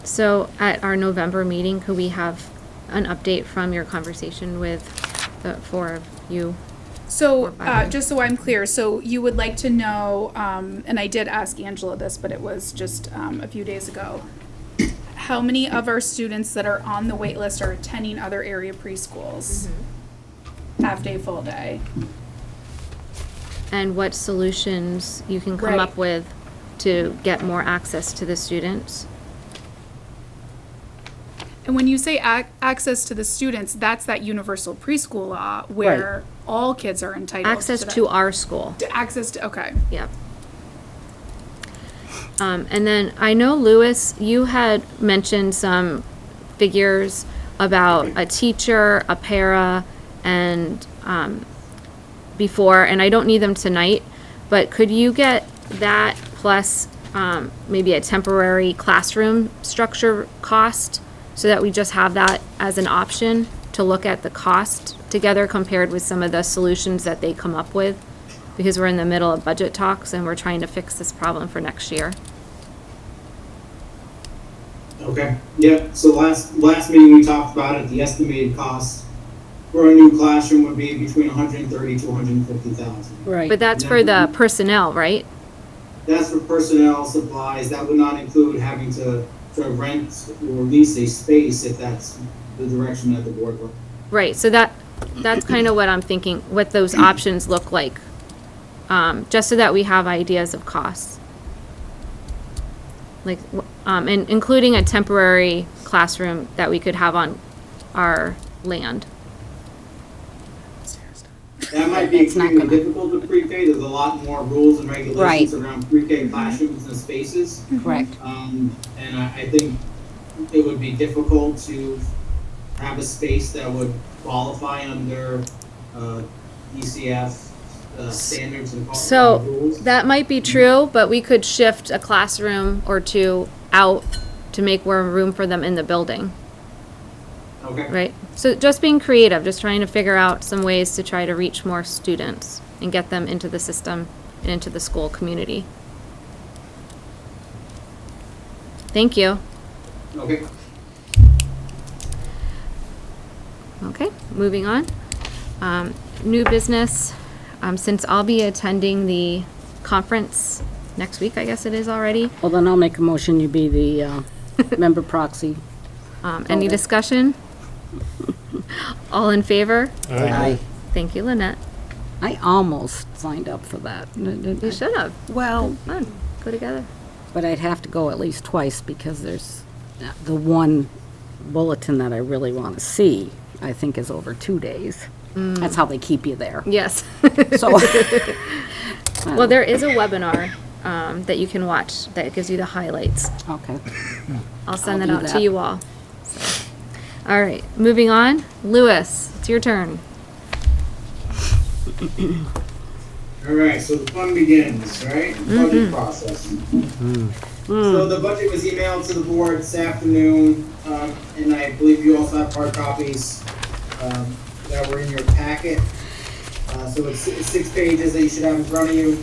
A: So at our November meeting, could we have an update from your conversation with the 4 of you?
H: So,
A: 4 or 5.
H: just so I'm clear, so you would like to know, and I did ask Angela this, but it was just a few days ago, how many of our students that are on the wait list are attending other area preschools? Half day, full day.
A: And what solutions you can come
H: Right.
A: up with to get more access to the students?
H: And when you say access to the students, that's that universal preschool law where all kids are entitled
A: Access
H: that.
A: to our school.
H: Access to, okay.
A: Yep. And then I know, Louis, you had mentioned some figures about a teacher, a para, and before, and I don't need them tonight, but could you get that plus maybe a temporary classroom structure cost so that we just have that as an option to look at the cost together compared with some of the solutions that they come up with? Because we're in the middle of budget talks and we're trying to fix this problem for next year.
F: Okay, yep, so last meeting we talked about it, the estimated cost for a new classroom would be between 130 to 150,000.
C: Right.
A: But that's for the personnel, right?
F: That's for personnel, supplies, that would not include having to rent or lease a space if that's the direction that the board went.
A: Right, so that's kind of what I'm thinking, what those options look like, just so that we have ideas of costs. Like, and including a temporary classroom that we could have on our land.
F: That might be
C: It's not
F: extremely
C: gonna-
F: difficult with pre-K, there's a lot more rules and regulations
C: Right.
F: around pre-K classrooms and spaces.
C: Correct.
F: And I think it would be difficult to have a space that would qualify under ECF standards and
A: So,
F: rules.
A: that might be true, but we could shift a classroom or 2 out to make more room for them in the building.
F: Okay.
A: right? So just being creative, just trying to figure out some ways to try to reach more students and get them into the system and into the school community. Thank you.
F: Okay.
A: Okay, moving on. New business, since I'll be attending the conference next week, I guess it is already.
C: Well, then I'll make a motion, you be the member proxy.
A: Any discussion? All in favor?
C: Aye.
A: Thank you, Lynette.
C: I almost signed up for that.
A: You should have.
C: Well,
A: Fun, go together.
C: but I'd have to go at least twice because there's the one bulletin that I really want to see, I think is over 2 days. That's how they keep you there.
A: Yes.
C: So,
A: Well, there is a webinar that you can watch that gives you the highlights.
C: okay.
A: I'll send
C: I'll
A: that
C: do
A: out to
C: that.
A: you all. So. All right, moving on. Lewis, it's your turn.
F: All right, so the fun begins, right? Budget process. So the budget was emailed to the board this afternoon, and I believe you also have hard copies that were in your packet. So it's 6 pages that you should have in front of you.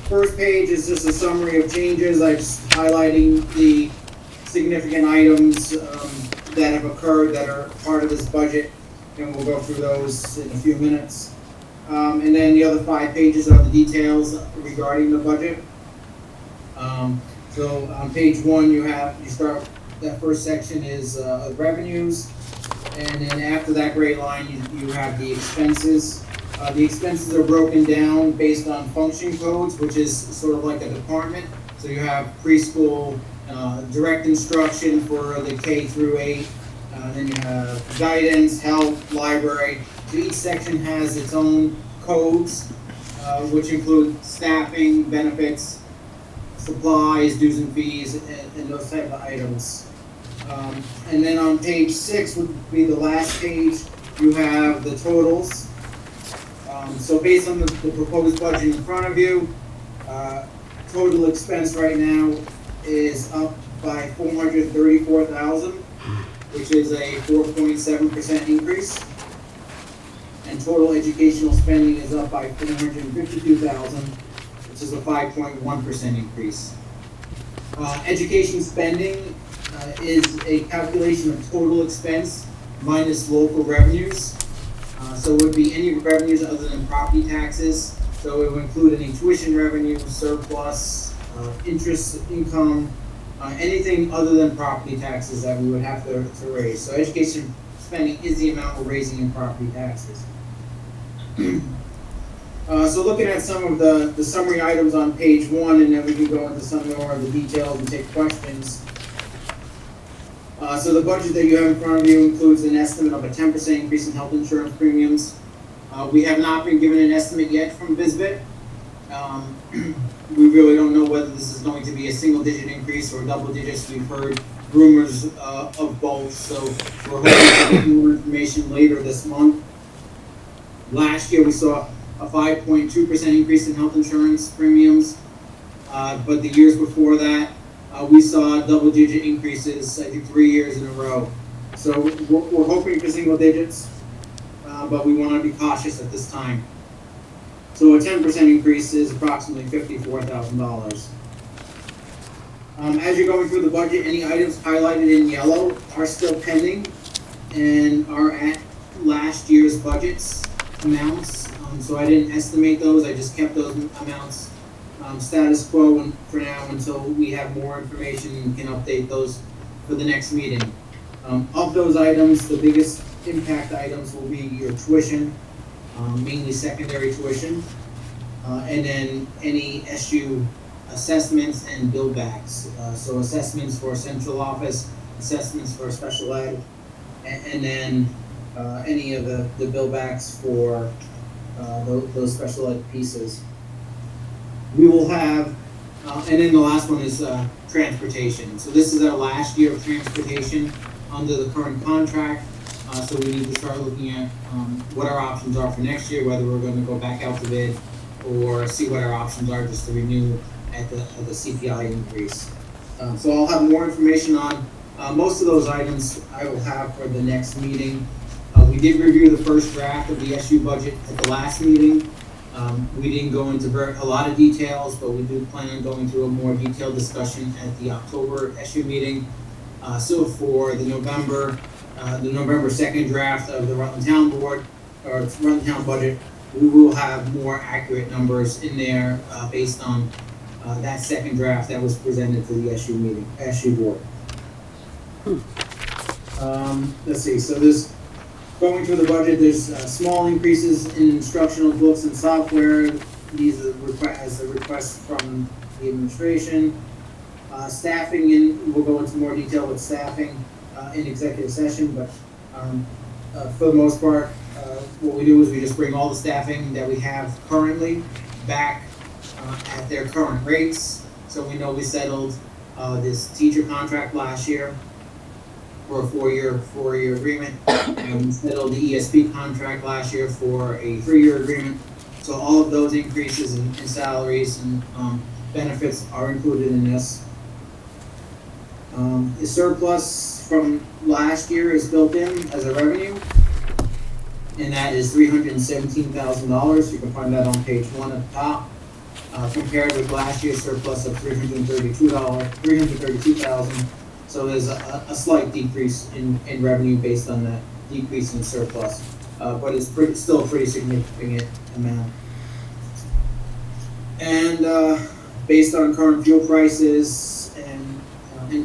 F: First page is just a summary of changes. I'm just highlighting the significant items that have occurred that are part of this budget, and we'll go through those in a few minutes. And then the other 5 pages are the details regarding the budget. So on page 1, you start, that first section is revenues, and then after that gray line, you have the expenses. The expenses are broken down based on function codes, which is sort of like a department. So you have preschool, direct instruction for the K through 8, then you have guidance, health, library. So each section has its own codes, which include staffing, benefits, supplies, dues and fees, and those type of items. And then on page 6 would be the last page, you have the totals. So based on the proposed budget in front of you, total expense right now is up by $434,000, which is a 4.7% increase. And total educational spending is up by $452,000, which is a 5.1% increase. Education spending is a calculation of total expense minus local revenues. So it would be any revenues other than property taxes. So it would include any tuition revenue, surplus, interest income, anything other than property taxes that we would have to raise. So education spending is the amount we're raising in property taxes. So looking at some of the summary items on page 1, and then we can go into some more of the details and take questions. So the budget that you have in front of you includes an estimate of a 10% increase in health insurance premiums. We have not been given an estimate yet from BISBIT. We really don't know whether this is going to be a single-digit increase or double digits. We've heard rumors of both, so we're hoping to get more information later this month. Last year, we saw a 5.2% increase in health insurance premiums, but the years before that, we saw double-digit increases, I think 3 years in a row. So we're hoping for single digits, but we want to be cautious at this time. So a 10% increase is approximately $54,000. As you're going through the budget, any items highlighted in yellow are still pending and are at last year's budget's amounts. So I didn't estimate those, I just kept those amounts status quo for now until we have more information and can update those for the next meeting. Of those items, the biggest impact items will be your tuition, mainly secondary tuition, and then any SU assessments and bill backs. So assessments for central office, assessments for special ed, and then any of the bill backs for those special ed pieces. We will have, and then the last one is transportation. So this is our last year of transportation under the current contract. So we need to start looking at what our options are for next year, whether we're going to go back out to bid or see what our options are just to renew at the CPI increase. So I'll have more information on Most of those items I will have for the next meeting. We did review the first draft of the SU budget at the last meeting. We didn't go into a lot of details, but we do plan on going through a more detailed discussion at the October SU meeting. So for the November 2nd draft of the Rutland Town Board, or Rutland Town budget, we will have more accurate numbers in there based on that second draft that was presented to the SU board. Let's see, so there's, going through the budget, there's small increases in instructional books and software. These are the requests from the administration. Staffing, we'll go into more detail with staffing in executive session, but for the most part, what we do is we just bring all the staffing that we have currently back at their current rates. So we know we settled this teacher contract last year for a four-year agreement. And we settled the ESP contract last year for a 3-year agreement. So all of those increases in salaries and benefits are included in this. The surplus from last year is built in as a revenue, and that is $317,000. You can find that on page 1 at the top. Compared with last year's surplus of $332,000. So there's a slight decrease in revenue based on that decrease in surplus, but it's still a pretty significant amount. And based on current fuel prices and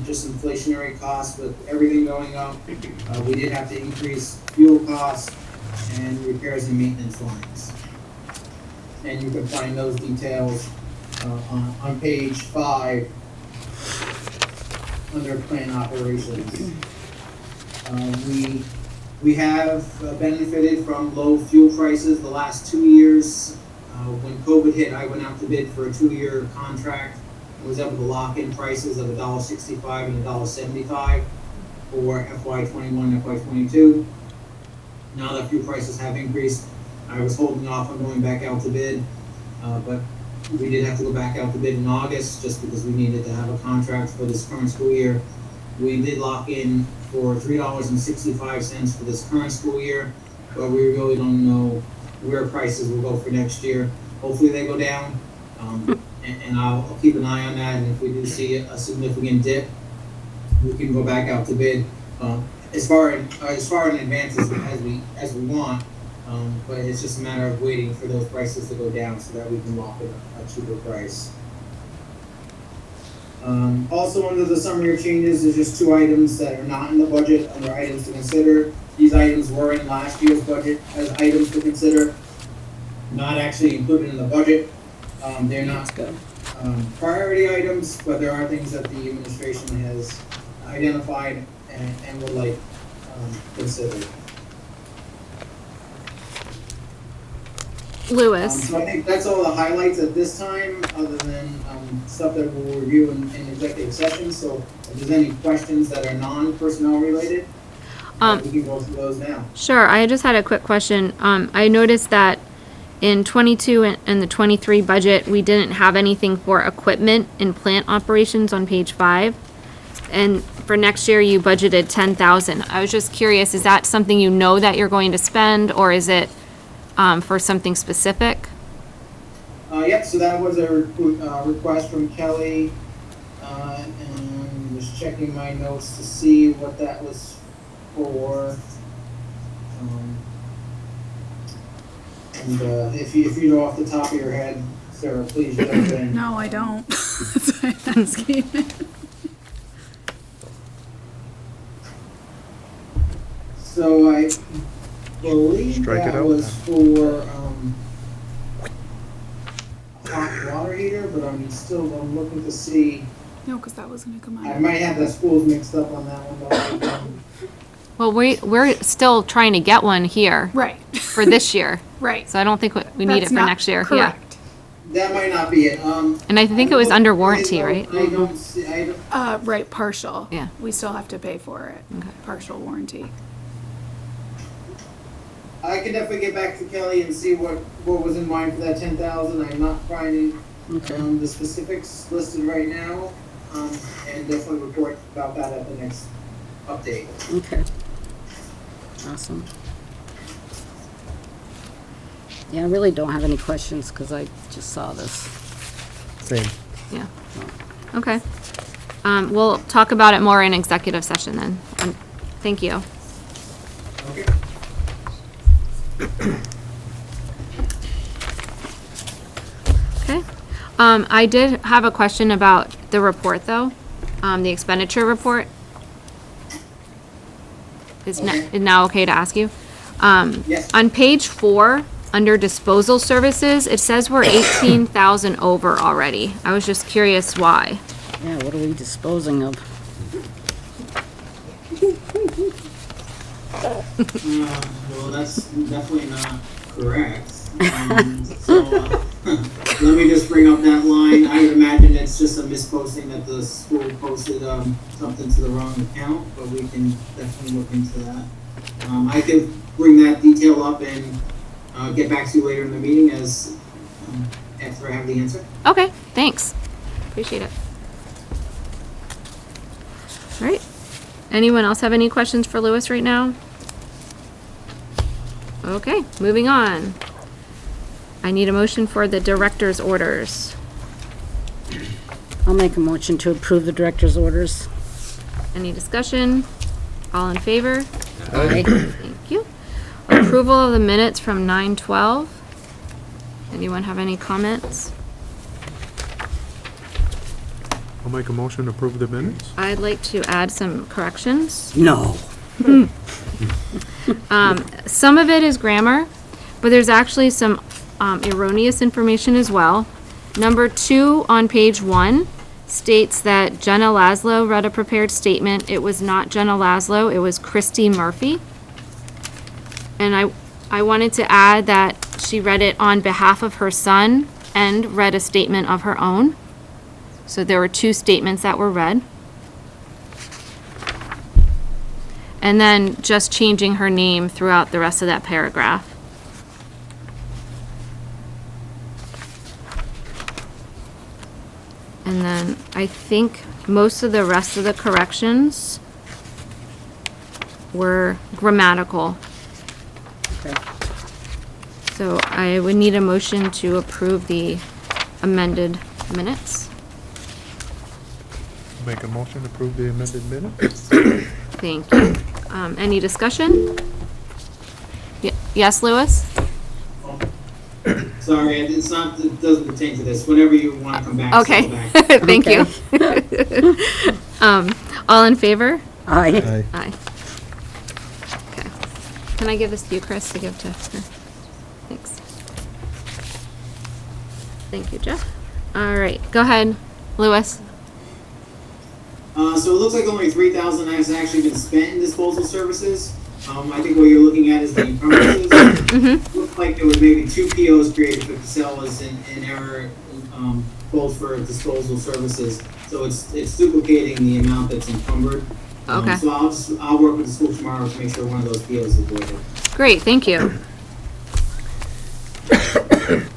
F: just inflationary costs with everything going up, we did have to increase fuel costs and repairs and maintenance lines. And you can find those details on page 5 under plan operations. We have benefited from low fuel prices the last 2 years. When COVID hit, I went out to bid for a 2-year contract. I was able to lock in prices of $1.65 and $1.75 for FY21, FY22. Now that fuel prices have increased, I was holding off on going back out to bid, but we did have to go back out to bid in August just because we needed to have a contract for this current school year. We did lock in for $3.65 for this current school year, but we really don't know where prices will go for next year. Hopefully they go down, and I'll keep an eye on that, and if we do see a significant dip, we can go back out to bid as far in advance as we want. But it's just a matter of waiting for those prices to go down so that we can lock in a cheaper price. Also under the summary of changes, there's just 2 items that are not in the budget under items to consider. These items were in last year's budget as items to consider, not actually included in the budget. They're not priority items, but there are things that the administration has identified and would like considered.
A: Lewis.
F: So I think that's all the highlights at this time, other than stuff that we'll review in executive session. So if there's any questions that are non-personnel related, we can go through those now.
A: Sure, I just had a quick question. I noticed that in 22 and the 23 budget, we didn't have anything for equipment and plant operations on page 5. And for next year, you budgeted $10,000. I was just curious, is that something you know that you're going to spend, or is it for something specific?
F: Yep, so that was a request from Kelly, and just checking my notes to see what that was for. And if you know off the top of your head, Sarah, please jump in.
H: No, I don't. That's why I'm asking.
F: So I believe
G: Strike it
F: that
G: out
F: was
G: then.
F: for hot water heater, but I'm looking to see.
H: No, because that was going to come
F: I
H: out.
F: might have the schools mixed up on that one.
A: Well, we're still trying to get one here
H: Right,
A: for this year.
H: right.
A: So I don't think we need it
H: That's
A: for
H: not
A: next year.
H: Correct.
F: That might not be it.
A: And I think it was under warranty, right?
F: I don't see.
H: Right, partial.
A: Yeah.
H: We still have to pay for it.
A: Okay.
H: Partial warranty.
F: I can definitely get back to Kelly and see what was in mind for that 10,000. I'm not finding the specifics listed right now, and definitely report about that at the next update.
C: Okay. Awesome. Yeah, I really don't have any questions because I just saw this.
B: Same.
A: Yeah. Okay. We'll talk about it more in executive session then. Thank you.
F: Okay.
A: Okay. I did have a question about the report, though, the expenditure report. Is now okay to ask you?
F: Yes.
A: On page 4, under disposal services, it says we're 18,000 over already. I was just curious why.
C: Yeah, what are we disposing of?
F: Well, that's definitely not correct. Let me just bring up that line. I would imagine it's just a misposting that the school posted something to the wrong account, but we can definitely look into that. I can bring that detail up and get back to you later in the meeting as after I have the answer.
A: Okay, thanks. Appreciate it. All right. Anyone else have any questions for Lewis right now? Okay, moving on. I need a motion for the director's orders.
C: I'll make a motion to approve the director's orders.
A: Any discussion? All in favor?
C: Aye.
A: Thank you. Approval of the minutes from 9/12. Anyone have any comments?
G: I'll make a motion to approve the minutes.
A: I'd like to add some corrections.
C: No.
A: Some of it is grammar, but there's actually some erroneous information as well. Number 2 on page 1 states that Jenna Laszlo read a prepared statement. It was not Jenna Laszlo, it was Christy Murphy. And I wanted to add that she read it on behalf of her son and read a statement of her own. So there were 2 statements that were read. And then just changing her name throughout the rest of that paragraph. And then I think most of the rest of the corrections were grammatical.
C: Okay.
A: So I would need a motion to approve the amended minutes.
G: Make a motion to approve the amended minutes.
A: Thank you. Any discussion? Yes, Lewis?
F: Sorry, it doesn't pertain to this. Whenever you want to come back.
A: Okay,
F: so back.
A: thank you. All in favor?
C: Aye.
B: Aye.
A: Aye. Okay. Can I give this to you, Chris, to give to her? Thanks. Thank you, Jeff. All right, go ahead, Lewis.
F: So it looks like only 3,000 has actually been spent in disposal services. I think what you're looking at is the encumbrances. Looks like there was maybe 2 POs created for Casellas in error, both for disposal services. So it's duplicating the amount that's encumbered.
A: Okay.
F: So I'll work with the school tomorrow to make sure one of those POs is avoided.
A: Great, thank you.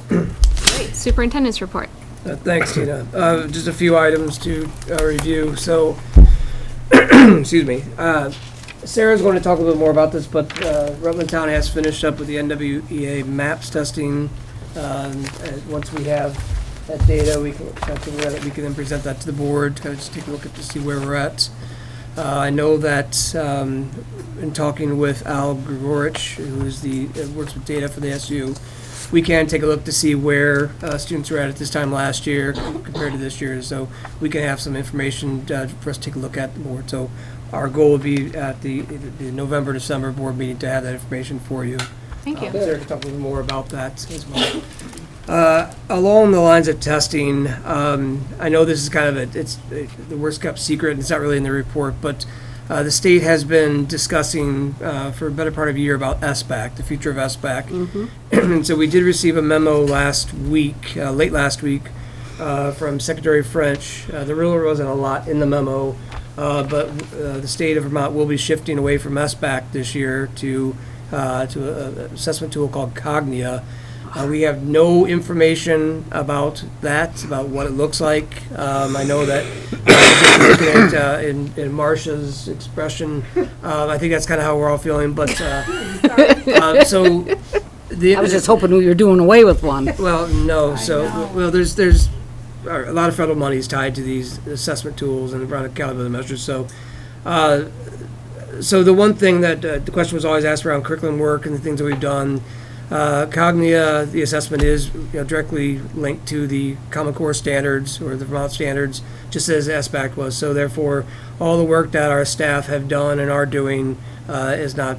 A: Great, superintendent's report.
E: Thanks, Tina. Just a few items to review. So, excuse me. Sarah's going to talk a little more about this, but Rutland Town has finished up with the NWEA MAPS testing. Once we have that data, we can then present that to the board, kind of just take a look at to see where we're at. I know that in talking with Al Grigorich, who is works with data for the SU, we can take a look to see where students were at this time last year compared to this year, so we can have some information for us to take a look at the board. So our goal would be at the November, December board meeting to have that information for you.
A: Thank you.
E: Sarah can talk a little more about that as well. Along the lines of testing, I know this is kind of it's the worst kept secret, and it's not really in the report, but the state has been discussing for a better part of a year about SBAC, the future of SBAC. And so we did receive a memo last week, late last week, from Secretary French. There really wasn't a lot in the memo, but the state of Vermont will be shifting away from SBAC this year to an assessment tool called Cognia. We have no information about that, about what it looks like. I know that, just looking at, in Marcia's expression, I think that's kind of how we're all feeling, but, so.
C: I was just hoping we were doing away with one.
E: Well, no, so, well, there's a lot of federal money is tied to these assessment tools and around accountability measures, so, so the one thing that, the question was always asked around curriculum work and the things that we've done, Cognia, the assessment is, directly linked to the Common Core standards or the Vermont standards, just as SBAC was. So therefore, all the work that our staff have done and are doing is not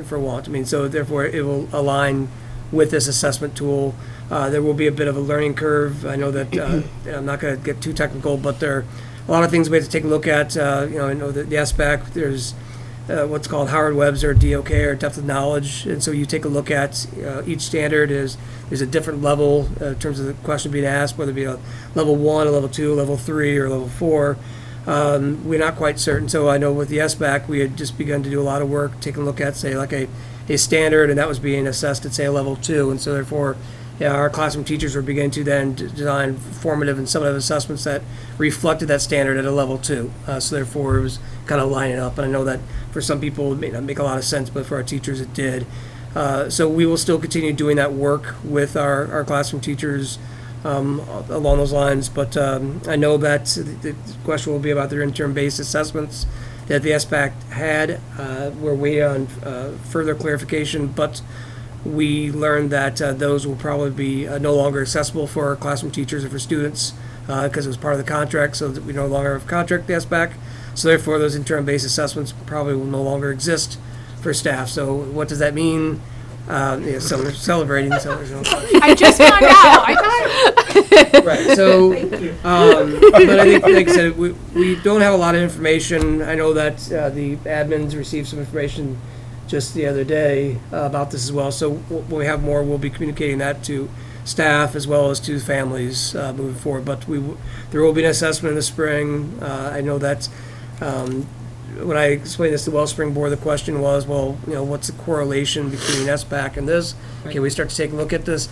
E: for want. I mean, so therefore, it will align with this assessment tool. There will be a bit of a learning curve. I know that I'm not going to get too technical, but there are a lot of things we have to take a look at. I know that the SBAC, there's what's called Howard Webb's or DOK or depth of knowledge, and so you take a look at each standard there's a different level in terms of the question being asked, whether it be a level 1, a level 2, level 3, or level 4. We're not quite certain. So I know with the SBAC, we had just begun to do a lot of work, taking a look at, say, like a standard, and that was being assessed at, say, a level 2, and so therefore, our classroom teachers were beginning to then design formative and summative assessments that reflected that standard at a level 2. So therefore, it was kind of lining up. And I know that for some people, it may not make a lot of sense, but for our teachers, it did. So we will still continue doing that work with our classroom teachers along those lines. But I know that the question will be about their interim-based assessments that the SBAC had. We're waiting on further clarification, but we learned that those will probably be no longer accessible for our classroom teachers or for students because it was part of the contract, so that we no longer have contract the SBAC. So therefore, those interim-based assessments probably will no longer exist for staff. So what does that mean? Some are celebrating.
H: I just found out. I thought.
E: Right. So, but I think, like I said, we don't have a lot of information. I know that the admins received some information just the other day about this as well. So when we have more, we'll be communicating that to staff as well as to families moving forward. But there will be an assessment in the spring. I know that when I explained this to Wellspring Board, the question was, well, what's the correlation between SBAC and this? Can we start to take a look at this?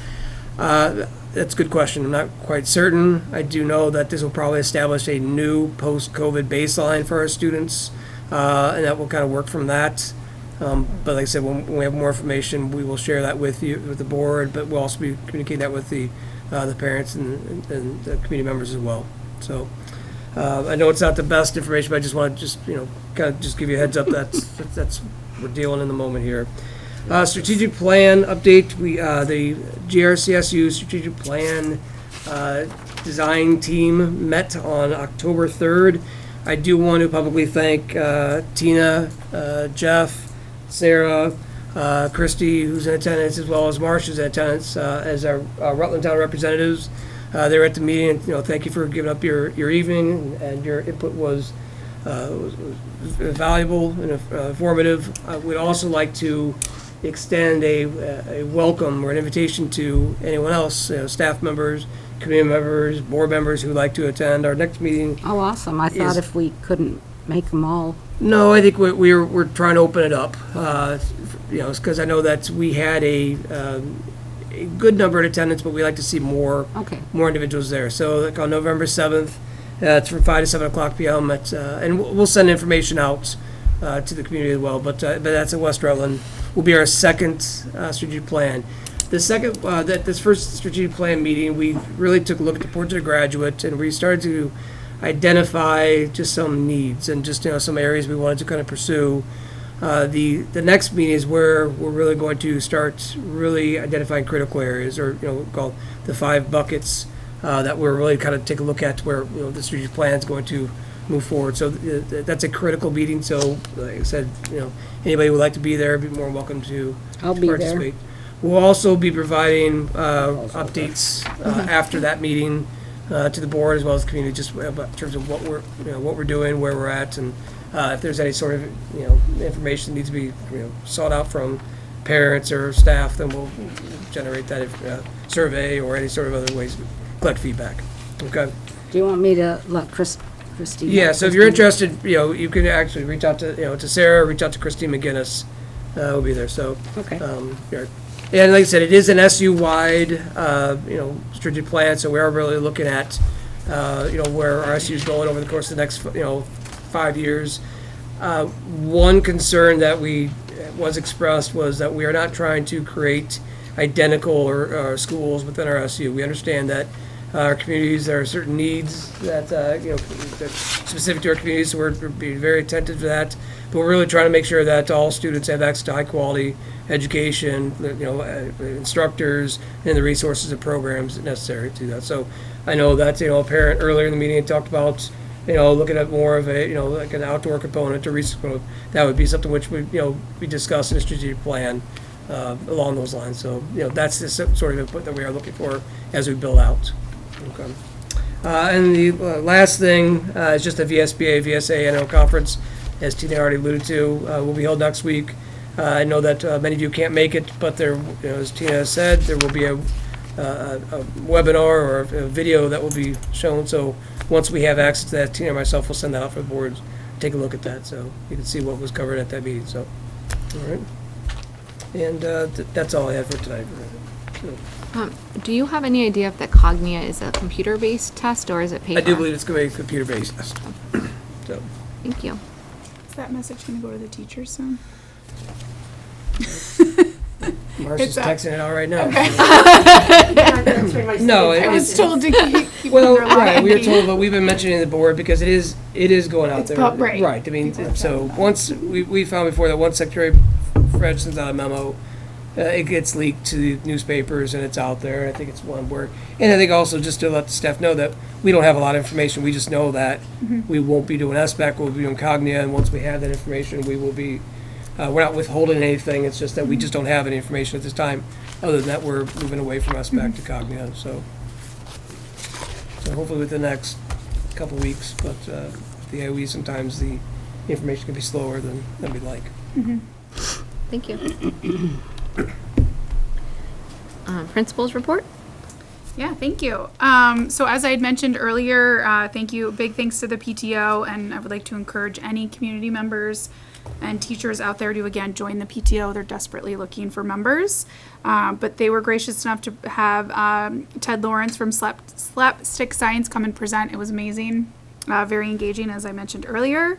E: That's a good question. I'm not quite certain. I do know that this will probably establish a new post-COVID baseline for our students, and that will kind of work from that. But like I said, when we have more information, we will share that with you, with the board, but we'll also be communicating that with the parents and the community members as well. So I know it's not the best information, but I just want to kind of just give you a heads up. That's we're dealing in the moment here. Strategic plan update. The GRCSU strategic plan design team met on October 3rd. I do want to publicly thank Tina, Jeff, Sarah, Christy, who's in attendance, as well as Marcia's in attendance as our Rutland Town representatives. They were at the meeting, and thank you for giving up your evening, and your input was valuable and informative. We'd also like to extend a welcome or an invitation to anyone else, staff members, community members, board members who'd like to attend our next meeting.
C: Oh, awesome. I thought if we couldn't make them all.
E: No, I think we're trying to open it up, because I know that we had a good number in attendance, but we like to see more individuals there. So like on November 7th, it's from 5 to 7 o'clock p.m. And we'll send information out to the community as well. But that's at West Rutland. Will be our second strategic plan. The second, this first strategic plan meeting, we really took a look at the Portrait of Graduate, and we started to identify just some needs and just some areas we wanted to kind of pursue. The next meeting is where we're really going to start really identifying critical areas, or called the 5 buckets that we're really kind of take a look at where the strategic plan is going to move forward. So that's a critical meeting. So like I said, anybody who would like to be there, be more welcome to participate. We'll also be providing updates after that meeting to the board as well as the community, just in terms of what we're doing, where we're at, and if there's any sort of information that needs to be sought out from parents or staff, then we'll generate that survey or any sort of other ways to collect feedback. Okay.
C: Do you want me to let Christy?
E: Yeah. So if you're interested, you can actually reach out to to Sarah, reach out to Christine McGinnis. We'll be there. So
C: okay.
E: And like I said, it is an SU-wide, strategic plan, so we are really looking at, where our SU is going over the course of the next, 5 years. One concern that was expressed was that we are not trying to create identical or schools within our SU. We understand that our communities, there are certain needs that, that's specific to our communities, so we're being very attentive to that. But we're really trying to make sure that all students have access to high-quality education, instructors, and the resources and programs necessary to that. So I know that, a parent earlier in the meeting talked about, looking at more of a, like an outdoor component to research. That would be something which we discussed in a strategic plan along those lines. So, that's the sort of input that we are looking for as we build out. Okay. And the last thing is just the VSBA, VSA annual conference, as Tina already alluded to, will be held next week. I know that many of you can't make it, but there, as Tina said, there will be a webinar or a video that will be shown. So once we have access to that, Tina and myself will send that out for the board. Take a look at that so you can see what was covered at that meeting. So, all right. And that's all I have for tonight. So,
A: Do you have any idea if the Cognia is a computer-based test or is it paper?
E: I do believe it's going to be a computer-based test. So.
A: Thank you.
H: Is that message going to go to the teachers soon?
E: Marcia's texting it out right now.
H: Okay.
E: No,
H: I was told to keep
E: well,
H: under lock
E: right.
H: and
E: We were
H: key.
E: told, but we've been mentioning the board because it is going out
H: It's
E: there.
H: right.
E: Right. I mean, so once we found before that once Secretary Fred sends out a memo, it gets leaked to the newspapers and it's out there. I think it's one word. And I think also just to let the staff know that we don't have a lot of information. We just know that we won't be doing SBAC, we'll be doing Cognia, and once we have that information, we will be. We're not withholding anything. It's just that we just don't have any information at this time. Other than that, we're moving away from SBAC to Cognia. So hopefully within the next couple of weeks. But the AOE sometimes the information can be slower than we'd like.
A: Thank you. Principals report?
H: Yeah, thank you. So as I had mentioned earlier, thank you, big thanks to the PTO, and I would like to encourage any community members and teachers out there to again join the PTO. They're desperately looking for members, but they were gracious enough to have Ted Lawrence from Slapstick Science come and present. It was amazing, very engaging, as I mentioned earlier.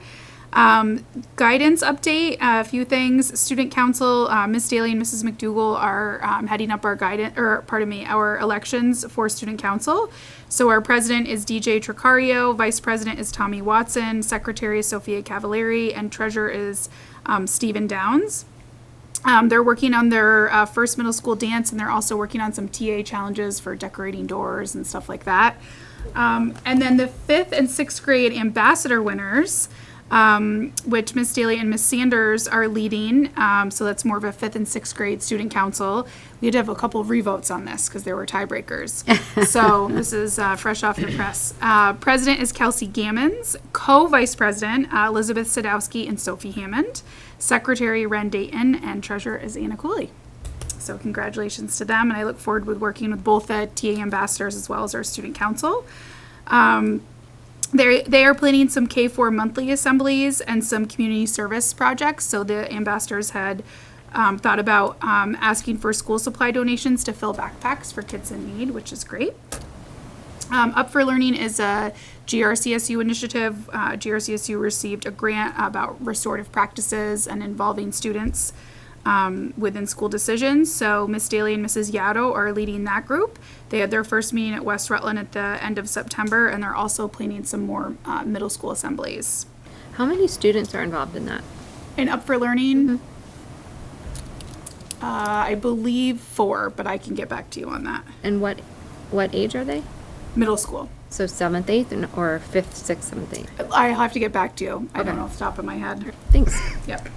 H: Guidance update, a few things. Student Council, Ms. Daly and Mrs. McDougall are heading up our elections for Student Council. So our president is DJ Tricario, vice president is Tommy Watson, secretary is Sophia Cavalieri, and treasurer is Stephen Downs. They're working on their first middle school dance, and they're also working on some TA challenges for decorating doors and stuff like that. And then the 5th and 6th grade ambassador winners, which Miss Daly and Miss Sanders are leading. So that's more of a 5th and 6th grade student council. We had to have a couple of revotes on this because there were tiebreakers. So this is fresh off the press. President is Kelsey Gammons. Co-vice president, Elizabeth Sadowski and Sophie Hammond. Secretary, Ren Dayton. And treasurer is Anna Cooley. So congratulations to them. And I look forward with working with both the TA ambassadors as well as our student council. They are planning some K-4 monthly assemblies and some community service projects. So the ambassadors had thought about asking for school supply donations to fill backpacks for kids in need, which is great. Up for Learning is a GRCSU initiative. GRCSU received a grant about restorative practices and involving students within school decisions. So Miss Daly and Mrs. Yaddo are leading that group. They had their first meeting at West Rutland at the end of September, and they're also planning some more middle school assemblies.
A: How many students are involved in that?
H: And Up for Learning, I believe 4, but I can get back to you on that.
A: And what age are they?
H: Middle school.
A: So 7th, 8th, or 5th, 6th, 7th, 8th?
H: I'll have to get back to you. I don't
A: Okay.
H: know off the top of my head.
A: Thanks.
H: Yep.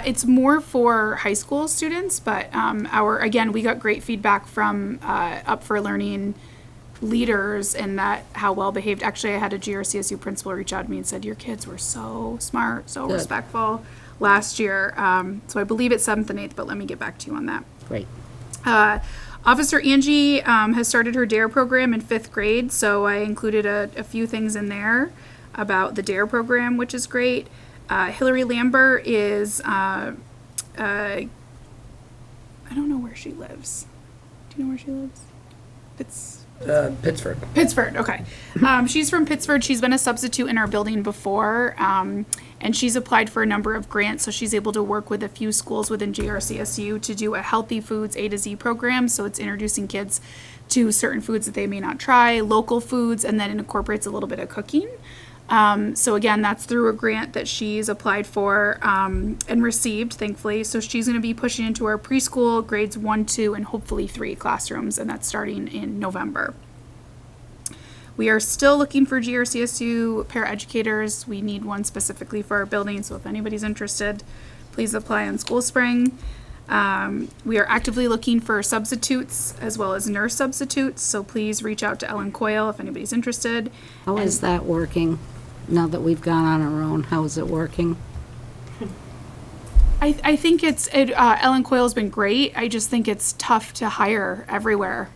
H: It's more for high school students, but we got great feedback from Up for Learning leaders in that how well behaved. Actually, I had a GRCSU principal reach out to me and said, your kids were so smart, so
C: Good.
H: respectful last year. So I believe it's 7th and 8th, but let me get back to you on that.
C: Great.
H: Officer Angie has started her DARE program in 5th grade, so I included a few things in there about the DARE program, which is great. Hillary Lambert is I don't know where she lives. Do you know where she lives?
E: Pittsford.
H: Pittsford, okay. She's from Pittsford. She's been a substitute in our building before, and she's applied for a number of grants, so she's able to work with a few schools within GRCSU to do a healthy foods A to Z program. So it's introducing kids to certain foods that they may not try, local foods, and then it incorporates a little bit of cooking. So again, that's through a grant that she's applied for and received, thankfully. So she's going to be pushing into our preschool, grades 1, 2, and hopefully 3 classrooms, and that's starting in November. We are still looking for GRCSU paraeducators. We need one specifically for our building, so if anybody's interested, please apply on School Spring. We are actively looking for substitutes as well as nurse substitutes, so please reach out to Ellen Coyle if anybody's interested.
C: How is that working? Now that we've gone on our own, how is it working?
H: I think Ellen Coyle's been great. I just think it's tough to hire everywhere.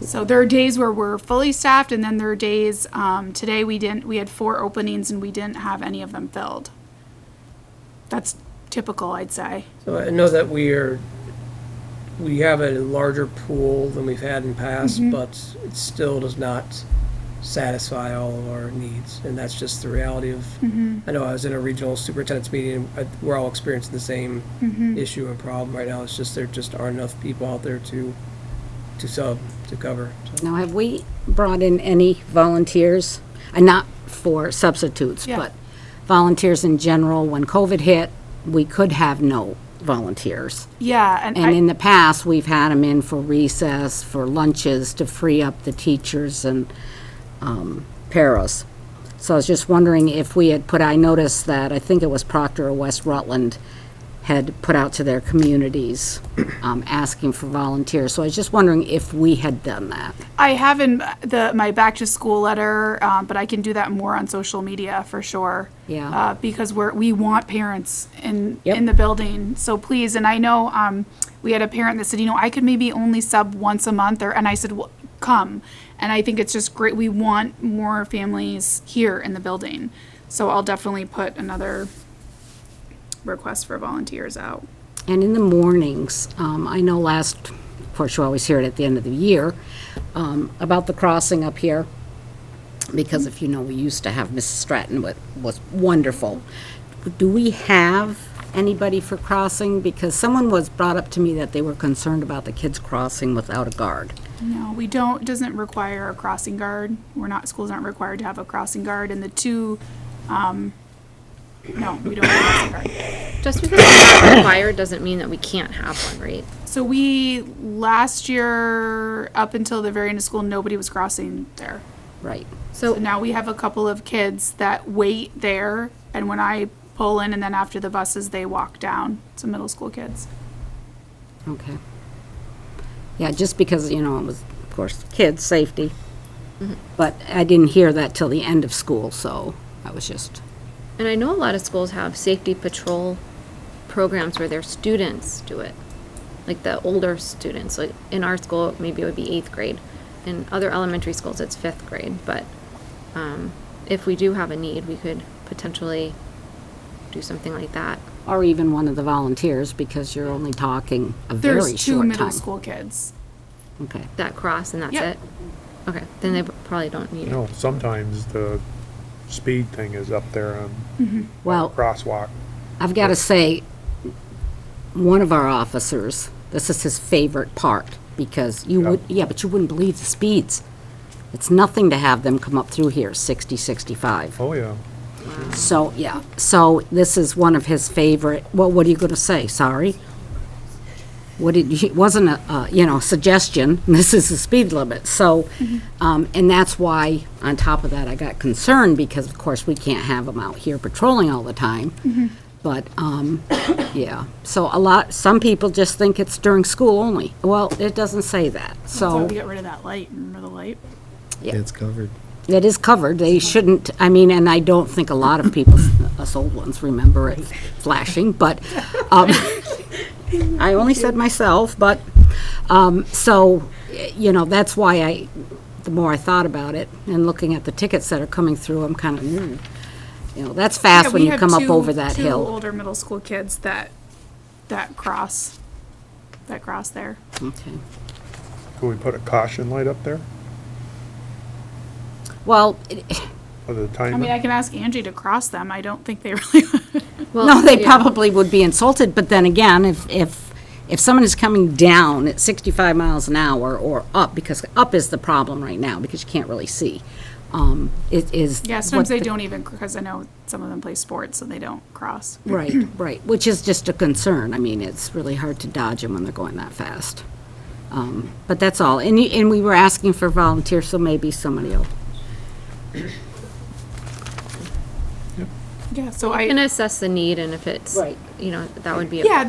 H: So there are days where we're fully staffed, and then there are days, today we had 4 openings and we didn't have any of them filled. That's typical, I'd say.
E: So I know that we have a larger pool than we've had in the past, but it still does not satisfy all of our needs, and that's just the reality of. I know I was in a regional superintendent's meeting, and we're all experiencing the same issue and problem right now. It's just there just aren't enough people out there to cover. So.
C: Now, have we brought in any volunteers? Not for substitutes,
H: Yeah.
C: but volunteers in general. When COVID hit, we could have no volunteers.
H: Yeah,
C: And in the past, we've had them in for recess, for lunches, to free up the teachers and paras. So I was just wondering if we had I noticed that, I think it was Proctor or West Rutland, had put out to their communities asking for volunteers. So I was just wondering if we had done that.
H: I have in my back to school letter, but I can do that more on social media for sure.
C: Yeah.
H: Because we want parents in
C: Yep.
H: the building. So please, and I know we had a parent that said, I could maybe only sub once a month, and I said, well, come. And I think it's just great. We want more families here in the building. So I'll definitely put another request for volunteers out.
C: And in the mornings, I know of course you always hear it at the end of the year, about the crossing up here. Because if you know, we used to have Mrs. Stratton, was wonderful. Do we have anybody for crossing? Because someone was brought up to me that they were concerned about the kids crossing without a guard.
H: No, we don't. It doesn't require a crossing guard. Schools aren't required to have a crossing guard. And the 2, no, we don't have a crossing guard.
A: Just because it's not required doesn't mean that we can't have one, right?
H: So last year, up until the very end of school, nobody was crossing there.
C: Right.
H: So now we have a couple of kids that wait there, and when I pull in, and then after the buses, they walk down. Some middle school kids.
C: Okay. Yeah, just because, it was, of course, kids' safety. But I didn't hear that till the end of school, so I was just...
A: And I know a lot of schools have safety patrol programs where their students do it. Like the older students. Like in our school, maybe it would be 8th grade. In other elementary schools, it's 5th grade. But if we do have a need, we could potentially do something like that.
C: Or even one of the volunteers, because you're only talking a very short time.
H: There's 2 middle school kids.
C: Okay.
A: That cross and that's
H: Yep.
A: it? Okay, then they probably don't need it.
G: Sometimes the speed thing is up there on
C: Well,
G: crosswalk.
C: I've got to say, one of our officers, this is his favorite part, because but you wouldn't believe the speeds. It's nothing to have them come up through here, 60, 65.
G: Oh, yeah.
C: So, so this is one of his favorite, well, what are you going to say? Sorry? It wasn't a suggestion. This is the speed limit. So, and that's why, on top of that, I got concerned because, of course, we can't have them out here patrolling all the time. But, yeah. So some people just think it's during school only. Well, it doesn't say that.
H: So
C: So
H: we get rid of that light. Remember the light?
C: Yeah.
B: It's covered.
C: it is covered. They shouldn't, and I don't think a lot of people, us old ones, remember it flashing, but, I only said myself, but, so, that's why the more I thought about it, and looking at the tickets that are coming through, I'm kind of, that's fast when you come up over that
H: two
C: hill.
H: older middle school kids that that cross there.
C: Okay.
G: Could we put a caution light up there
C: Well,
G: for the
H: I mean,
G: timer?
H: I can ask Angie to cross them. I don't think they really.
A: Well,
C: no, they
A: yeah.
C: probably would be insulted, but then again, if someone is coming down at 65 miles an hour or up, because up is the problem right now, because you can't really see, it is.
H: Yeah, sometimes
C: what
H: they
C: the-
H: don't even, because I know some of them play sports, so they don't cross.
C: Right, right, which is just a concern. I mean, it's really hard to dodge them when they're going that fast. But that's all. And we were asking for volunteers, so maybe somebody will.
H: Yeah, so
A: You can assess the need, and if it's,
C: Right.
A: you know, that would be.
H: Yeah,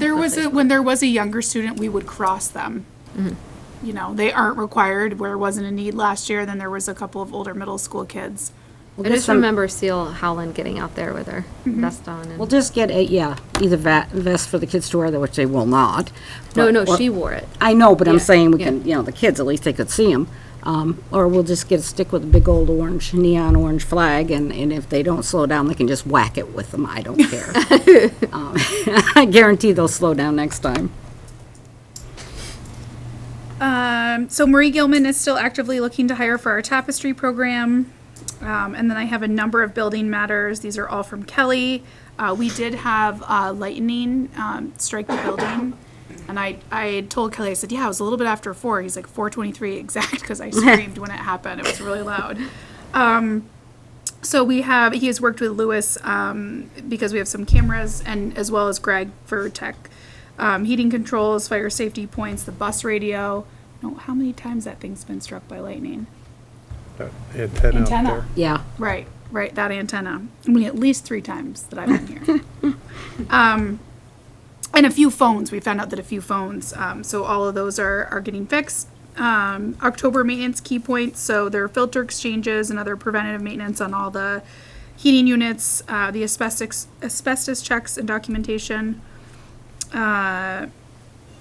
H: when there was a younger student, we would cross them.
A: Mm-hmm.
H: You know, they aren't required, where there wasn't a need last year, then there was a couple of older middle school kids.
A: I just remember Seal Howland getting out there with her vest on. And
C: We'll just get either vest for the kids to wear, which they will not.
A: no,
C: but-
A: she wore it.
C: I know, but I'm
A: Yeah,
C: saying we
A: yeah.
C: can, the kids, at least they could see them. Or we'll just get a stick with a big old orange, neon orange flag, and if they don't slow down, they can just whack it with them. I don't care. I guarantee they'll slow down next time.
H: So Marie Gilman is still actively looking to hire for our tapestry program. And then I have a number of building matters. These are all from Kelly. We did have lightning strike the building. And I had told Kelly, I said, yeah, it was a little bit after 4. He's like 4:23 exact, because I screamed when it happened. It was really loud. So he has worked with Lewis because we have some cameras, and as well as Greg for tech. Heating controls, fire safety points, the bus radio. No, how many times that thing's been struck by lightning?
G: That antenna up
H: Antenna.
G: there.
C: Yeah.
H: Right, that antenna. I mean, at least 3 times that I've been here. And a few phones, we found out that a few phones, so all of those are getting fixed. October maintenance key points, so there are filter exchanges and other preventative maintenance on all the heating units, the asbestos checks and documentation.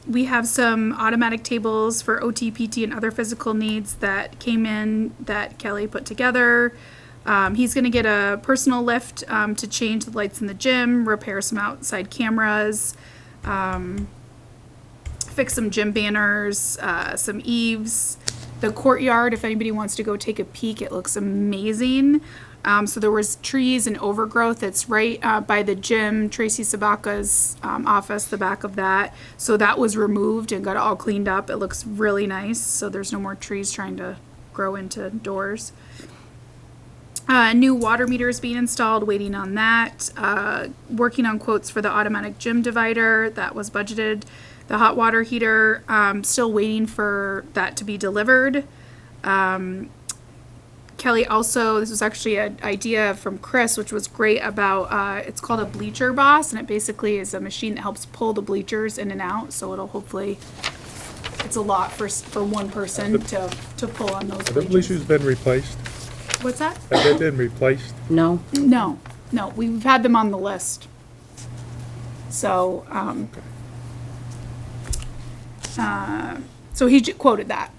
H: We have some automatic tables for OT, PT, and other physical needs that came in that Kelly put together. He's going to get a personal lift to change the lights in the gym, repair some outside cameras, fix some gym banners, some eaves. The courtyard, if anybody wants to go take a peek, it looks amazing. So there was trees and overgrowth. It's right by the gym, Tracy Sabaka's office, the back of that. So that was removed and got all cleaned up. It looks really nice. So there's no more trees trying to grow into doors. New water meters being installed, waiting on that. Working on quotes for the automatic gym divider, that was budgeted. The hot water heater, still waiting for that to be delivered. Kelly also, this was actually an idea from Chris, which was great, about, it's called a bleacher boss, and it basically is a machine that helps pull the bleachers in and out, so it'll hopefully, it's a lot for one person to pull on those
G: Have the
H: bleachers.
G: bleachers been replaced?
H: What's that?
G: Have they been replaced?
C: No?
H: No, we've had them on the list. So, so he quoted that,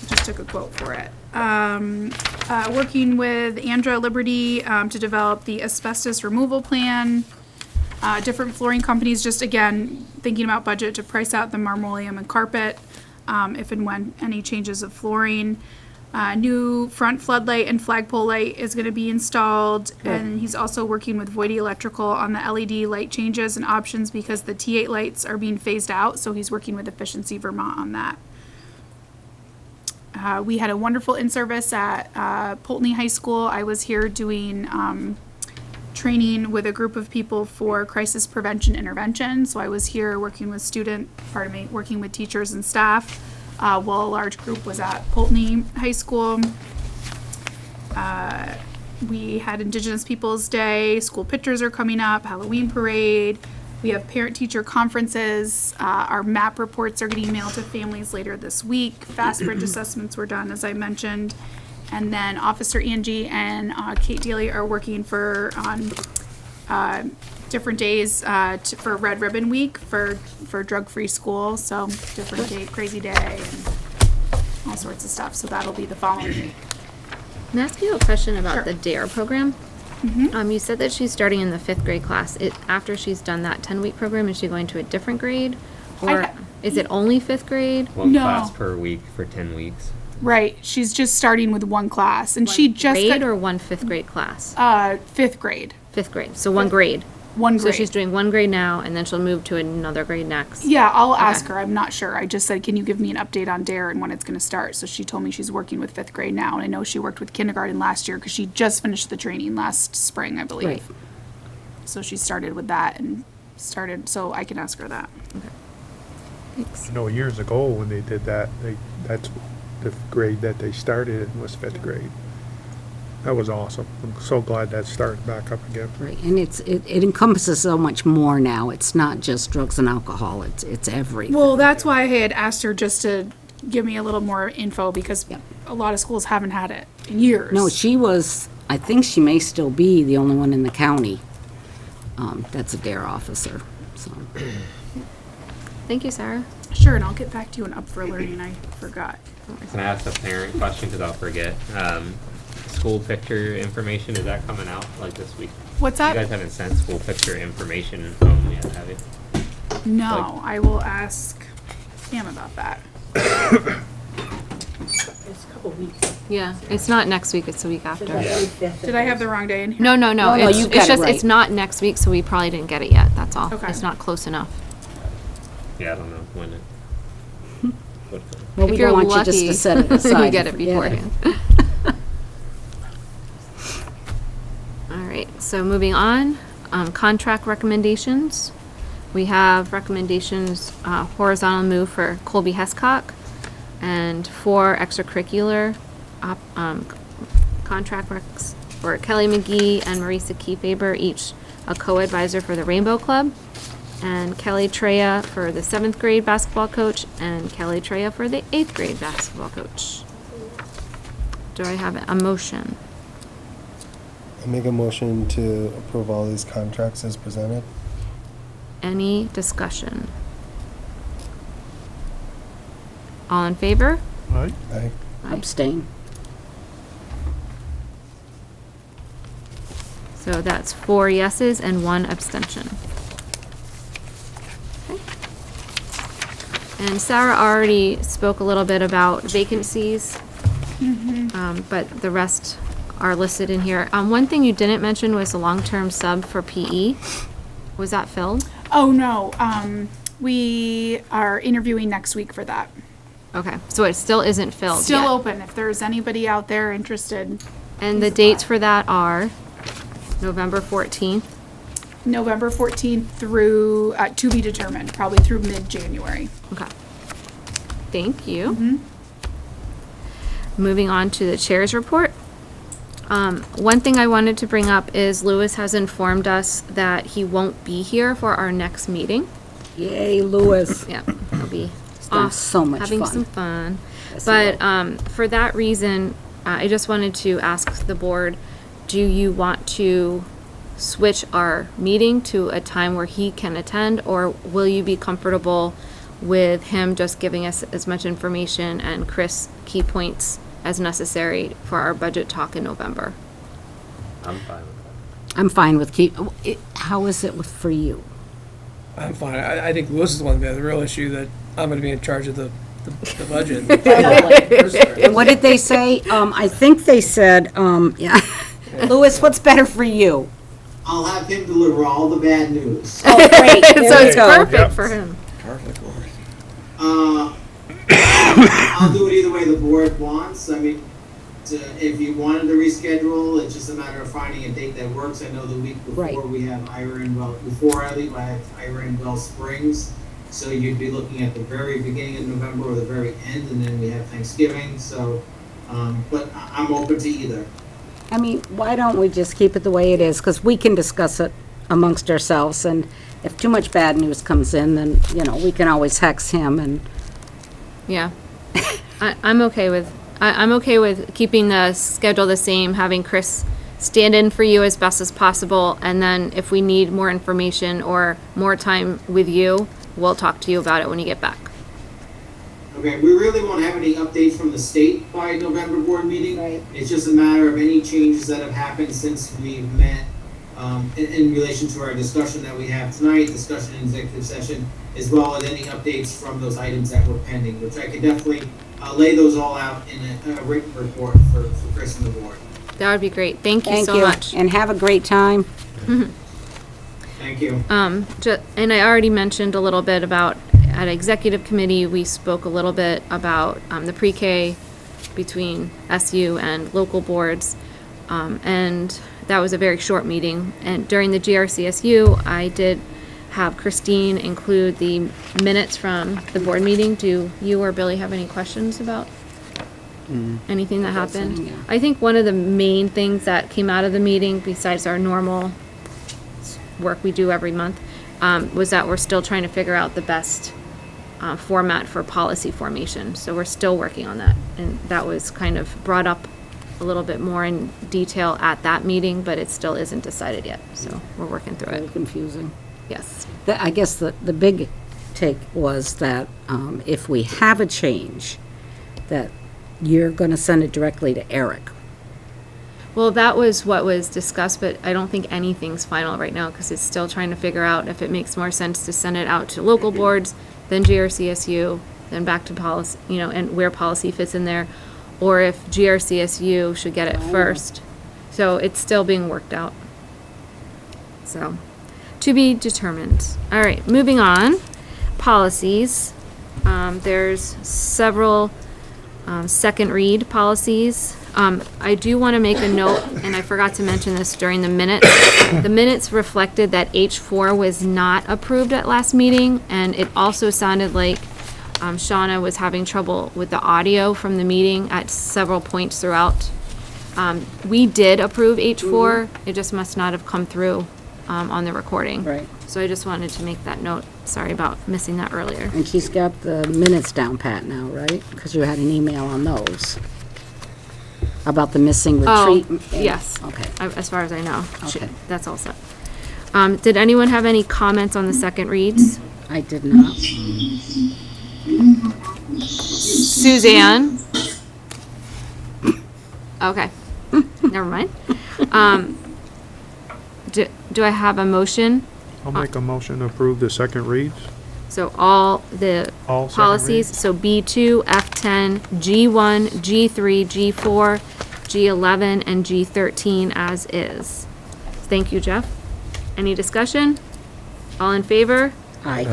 H: just took a quote for it. Working with Andra Liberty to develop the asbestos removal plan. Different flooring companies, just again, thinking about budget to price out the marmoleum and carpet, if and when any changes of flooring. New front floodlight and flagpole light is going to be installed, and he's also working with Voidy Electrical on the LED light changes and options because the T8 lights are being phased out, so he's working with Efficiency Vermont on that. We had a wonderful in-service at Poultney High School. I was here doing training with a group of people for crisis prevention intervention. So I was here working with working with teachers and staff while a large group was at Poultney High School. We had Indigenous Peoples Day, school pictures are coming up, Halloween parade. We have parent-teacher conferences. Our MAP reports are getting mailed to families later this week. Fast bridge assessments were done, as I mentioned. And then Officer Angie and Kate Daly are working on different days for Red Ribbon Week for drug-free school. So different day, crazy day, and all sorts of stuff. So that'll be the following week.
A: Can I ask you a question about
H: Sure.
A: the DARE program? You said that she's starting in the 5th grade class. After she's done that 10-week program, is she going to a different grade? Or is it only 5th grade?
K: One
H: No.
K: class per week for 10 weeks.
H: Right. She's just starting with one class, and she just
A: Grade
H: got
A: or one 5th grade class?
H: 5th grade.
A: 5th grade, so one grade.
H: One
A: So
H: grade.
A: she's doing one grade now, and then she'll move to another grade next.
H: Yeah, I'll ask
A: Okay.
H: her. I'm not sure. I just said, can you give me an update on DARE and when it's going to start? So she told me she's working with 5th grade now, and I know she worked with kindergarten last year because she just finished the training last spring, I believe.
C: Right.
H: So she started with that and so I can ask her that.
A: Thanks.
G: I know years ago when they did that, that's the grade that they started in was 5th grade. That was awesome. I'm so glad that's starting back up again.
C: Right, and it encompasses so much more now. It's not just drugs and alcohol, it's everything.
H: Well, that's why I had asked her just to give me a little more info because
C: Yep.
H: a lot of schools haven't had it in years.
C: No, I think she may still be the only one in the county that's a DARE officer, so.
A: Thank you, Sarah.
H: Sure, and I'll get back to you on Up for Learning. I forgot.
K: Can I ask a parent question, because I'll forget? School picture information, is that coming out like this week?
H: What's
K: You
H: that?
K: guys haven't sent school picture information home yet, have you?
H: No, I will ask Pam about that.
A: Yeah, it's not next week, it's the week after.
H: Did I have the wrong day in here?
A: No,
C: No,
A: it's
C: you've got
A: it's
C: it
A: just,
C: right.
A: it's not next week, so we probably didn't get it yet, that's all.
H: Okay.
A: It's not close enough.
K: Yeah, I don't know when it. what the-
C: Well,
A: If
C: we
A: you're
C: don't want you just
A: lucky,
C: to set it aside.
A: we get it
C: and forget
A: beforehand. All right, so moving on, contract recommendations. We have recommendations, horizontal move for Colby Hescock and 4 extracurricular contract recs for Kelly McGee and Marisa Kefeber, each a co-advisor for the Rainbow Club, and Kelly Treya for the 7th grade basketball coach, and Kelly Treya for the 8th grade basketball coach. Do I have a motion?
B: I make a motion to approve all these contracts as presented.
A: Any discussion? All in favor?
G: Right?
B: Aye.
C: Abstain.
A: So that's 4 yeses and 1 abstention. Okay. And Sarah already spoke a little bit about vacancies, but the rest are listed in here. One thing you didn't mention was the long-term sub for PE. Was that filled?
H: Oh, no. We are interviewing next week for that.
A: Okay, so it still isn't filled
H: Still
A: yet.
H: open if there's anybody out there interested.
A: And the dates for that are November 14th.
H: November 14th through, to be determined, probably through mid-January.
A: Okay. Thank you. Moving on to the chair's report. One thing I wanted to bring up is Lewis has informed us that he won't be here for our next meeting.
C: Yay, Lewis.
A: Yeah, he'll be
C: done
A: off
C: so much
A: having
C: fun.
A: some fun.
C: Yes, he
A: But for that reason, I just wanted to ask the board, do you want to switch our meeting to a time where he can attend, or will you be comfortable with him just giving us as much information and Chris key points as necessary for our budget talk in November?
K: I'm fine with
C: I'm fine with how is it for you?
E: I'm fine. I think Lewis is the one that has the real issue that I'm gonna be in charge of the budget.
C: And what did they say? I think they said, yeah. Lewis, what's better for you?
F: I'll have him deliver all the bad news.
C: Oh, great.
A: So
C: There we
A: it's
C: go.
A: perfect
G: Yep.
A: for him.
F: Perfect, I'll do it either way the board wants. I mean, if you wanted to reschedule, it's just a matter of finding a date that works. I know the week before
C: Right.
F: we have before I leave, I have Ira in Bell Springs. So you'd be looking at the very beginning of November or the very end, and then we have Thanksgiving. So, but I'm open to either.
C: I mean, why don't we just keep it the way it is? Because we can discuss it amongst ourselves, and if too much bad news comes in, then, we can always hex him and.
A: Yeah. I'm okay with, I'm okay with keeping the schedule the same, having Chris stand in for you as best as possible, and then if we need more information or more time with you, we'll talk to you about it when you get back.
F: Okay, we really won't have any updates from the state by November board meeting.
C: Right.
F: It's just a matter of any changes that have happened since we've met, in relation to our discussion that we have tonight, discussion in executive session, as well as any updates from those items that were pending, which I can definitely lay those all out in a written report for Chris and the board.
A: That would be great. Thank you so much.
C: And have a great time.
F: Thank you.
A: And I already mentioned a little bit about, at executive committee, we spoke a little bit about the pre-K between SU and local boards. And that was a very short meeting. And during the GRCSU, I did have Christine include the minutes from the board meeting. Do you or Billy have any questions about anything that happened?
C: Yeah.
A: I think one of the main things that came out of the meeting, besides our normal work we do every month, was that we're still trying to figure out the best format for policy formation. So we're still working on that. And that was kind of brought up a little bit more in detail at that meeting, but it still isn't decided yet. So we're working through
C: Very
A: it.
C: confusing.
A: Yes.
C: I guess the big take was that if we have a change, that you're going to send it directly to Eric.
A: Well, that was what was discussed, but I don't think anything's final right now because it's still trying to figure out if it makes more sense to send it out to local boards, then GRCSU, then back to policy, and where policy fits in there, or if GRCSU should get it first. So it's still being worked out. So, to be determined. All right, moving on. Policies. There's several second read policies. I do want to make a note, and I forgot to mention this during the minutes. The minutes reflected that H4 was not approved at last meeting, and it also sounded like Shauna was having trouble with the audio from the meeting at several points throughout. We did approve H4, it just must not have come through on the recording.
C: Right.
A: So I just wanted to make that note. Sorry about missing that earlier.
C: And she's got the minutes down pat now, right? Because you had an email on those. About the missing retreat.
A: Yes.
C: Okay.
A: As far as I know.
C: Okay.
A: That's all set. Did anyone have any comments on the second reads?
C: I did not.
A: Suzanne? Okay. Never mind. Do I have a motion?
G: I'll make a motion to approve the second reads.
A: So all the
G: All second
A: policies,
G: reads?
A: so B2, F10, G1, G3, G4, G11, and G13 as is. Thank you, Jeff. Any discussion? All in favor?
C: Aye.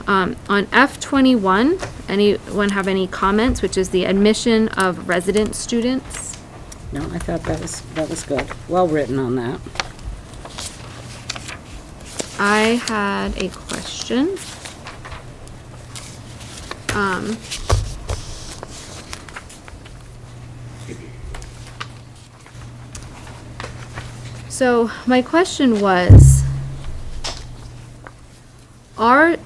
A: On F21, anyone have any comments, which is the admission of resident students?
C: No, I thought that was good. Well written on that.
A: I had a question. So my question was, are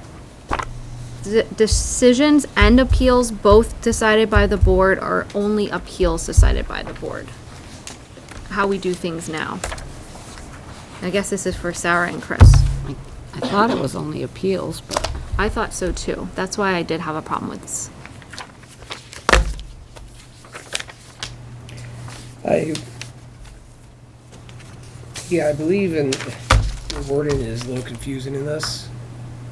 A: decisions and appeals both decided by the board, or only appeals decided by the board? How we do things now? I guess this is for Sarah and Chris.
C: I thought it was only appeals, but
A: I thought so too. That's why I did have a problem with this.
E: I believe in the wording is a little confusing in this,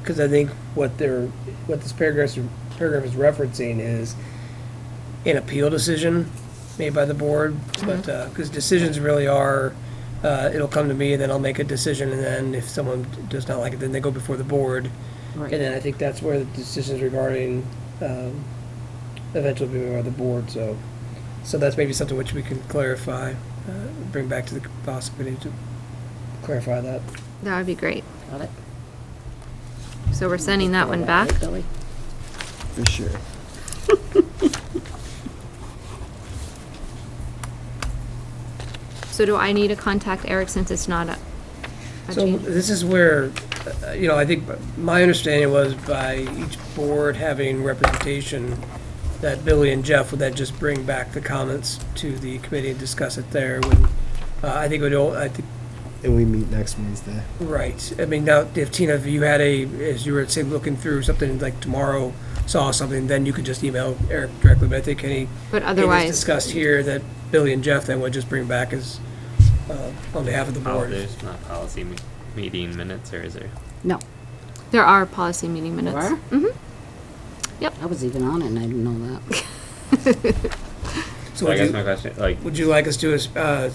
E: because I think what this paragraph is referencing is an appeal decision made by the board, but, because decisions really are, it'll come to me and then I'll make a decision, and then if someone does not like it, then they go before the board.
C: right.
E: And then I think that's where the decisions regarding, eventually be made by the board, so that's maybe something which we can clarify, bring back to the policy committee to clarify that.
A: That would be great.
C: Got it.
A: So we're sending that one back.
C: Right, Billy?
B: For sure.
A: So do I need to contact Eric since it's not a
E: So
A: change?
E: this is where, I think my understanding was by each board having representation, that Billy and Jeff would then just bring back the comments to the committee and discuss it there. When I think
B: and we meet next Wednesday.
E: Right. I mean, now, if Tina, if you had as you were say looking through something like tomorrow, saw something, then you could just email Eric directly. But I think any
A: otherwise,
E: discussed here that Billy and Jeff then would just bring back as on behalf of the
K: Oh,
E: board.
K: there's not policy meeting minutes, or is there?
C: No.
A: there are policy meeting minutes.
C: There are?
A: Mm-hmm.
C: I was even on it and I didn't know that.
E: So
K: I guess my question, like,
E: would you like us to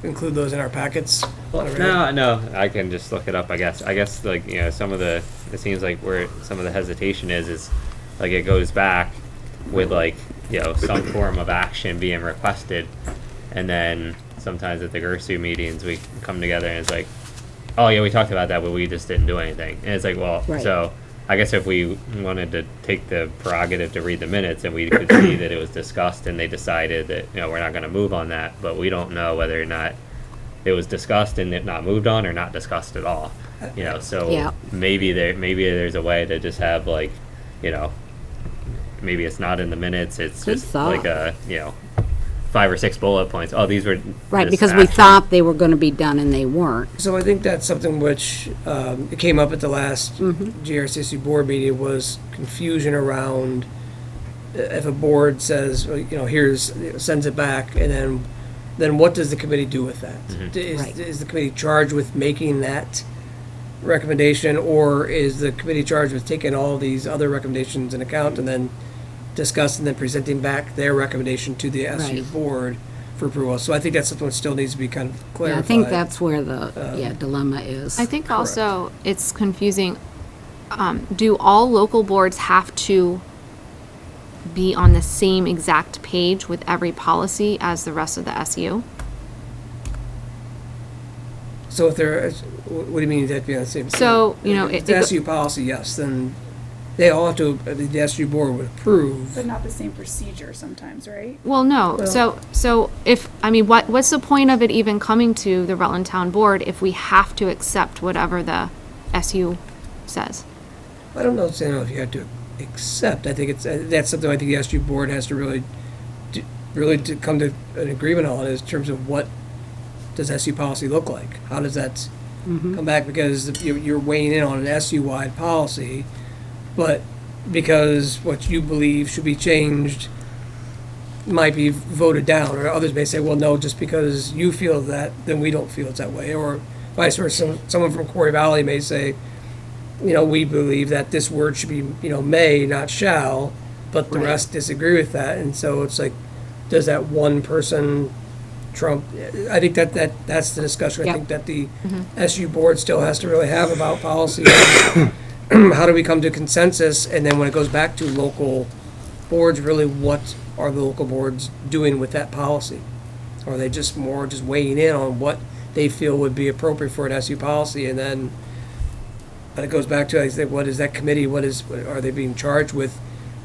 E: include those in our packets?
K: no, I can just look it up, I guess. I guess, like, you know, it seems like where some of the hesitation is like it goes back with, like, you know, some form of action being requested, and then sometimes at the GRCSU meetings we come together and it's like, oh yeah, we talked about that, but we just didn't do anything. And it's like, well,
C: Right.
K: so I guess if we wanted to take the prerogative to read the minutes and we could see that it was discussed and they decided that, you know, we're not going to move on that, but we don't know whether or not it was discussed and it not moved on or not discussed at all. You know, so
C: Yeah.
K: maybe there's a way to just have, like, you know, maybe it's not in the minutes, it's
C: Good
K: just
C: thought.
K: like a, you know, 5 or 6 bullet points. Oh, these were
C: Right,
K: just
C: because we
K: action.
C: thought they were gonna be done and they weren't.
E: So I think that's something which it came up at the last GRCSU board meeting, was confusion around if a board says, you know, sends it back, and then what does the committee do with that?
C: Right.
E: Is the committee charged with making that recommendation, or is the committee charged with taking all these other recommendations in account and then discussing and then presenting back their recommendation to the SU
C: Right.
E: board for approval? So I think that's something that still needs to be kind of
C: Yeah,
E: clarified.
C: I think that's where the, dilemma is.
A: I think also it's confusing. Do all local boards have to be on the same exact page with every policy as the rest of the SU?
E: So if there, what do you mean that be on the same?
A: So, you know,
E: if the SU policy, yes, then they all have to, the SU board would approve.
H: But not the same procedure sometimes, right?
A: Well, no. So if, I mean, what's the point of it even coming to the Rutland Town Board if we have to accept whatever the SU says?
E: I don't know if you have to accept. I think that's something I think the SU board has to really to come to an agreement on, is in terms of what does SU policy look like? How does that come back? Because you're weighing in on an SU-wide policy, but because what you believe should be changed might be voted down, or others may say, well, no, just because you feel that, then we don't feel it's that way, or vice versa. Someone from Quarry Valley may say, you know, we believe that this word should be, you know, may, not shall, but the rest disagree with that. And so it's like, does that one person trump? I think that's the discussion.
C: Yep.
E: I think that the SU board still has to really have about policy. How do we come to consensus? And then when it goes back to local boards, really what are the local boards doing with that policy? Or are they just weighing in on what they feel would be appropriate for an SU policy? And then it goes back to, I think, what is that committee, are they being charged with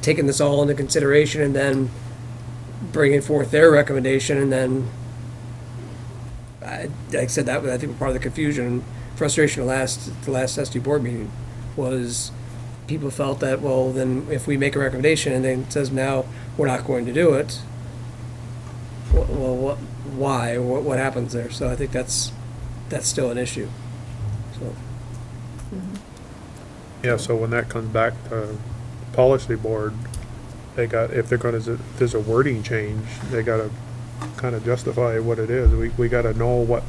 E: taking this all into consideration and then bringing forth their recommendation? And then, like I said, that was, I think, part of the confusion and frustration of the last SU board meeting, was people felt that, well, then if we make a recommendation and then it says now we're not going to do it, well, why? What happens there? So I think that's still an issue. So.
G: Yeah, so when that comes back to policy board, if there's a wording change, they gotta kind of justify what it is. We gotta know what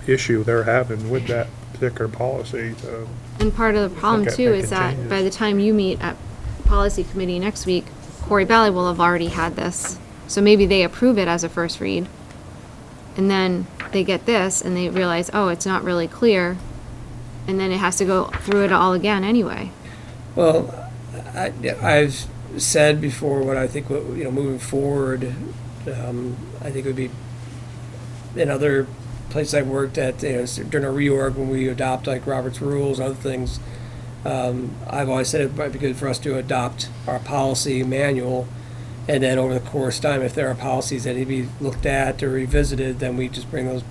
G: issue they're having with that particular policy.
A: And part of the problem
G: Look at
A: too
G: making
A: is that
G: changes.
A: by the time you meet at policy committee next week, Quarry Valley will have already had this. So maybe they approve it as a first read. And then they get this and they realize, oh, it's not really clear. And then it has to go through it all again anyway.
E: Well, I've said before what I think, moving forward, I think it would be, in other places I've worked at, during a reorg, when we adopt like Robert's rules and other things, I've always said it might be good for us to adopt our policy manual, and then over the course of time, if there are policies that need to be looked at or revisited, then we just bring those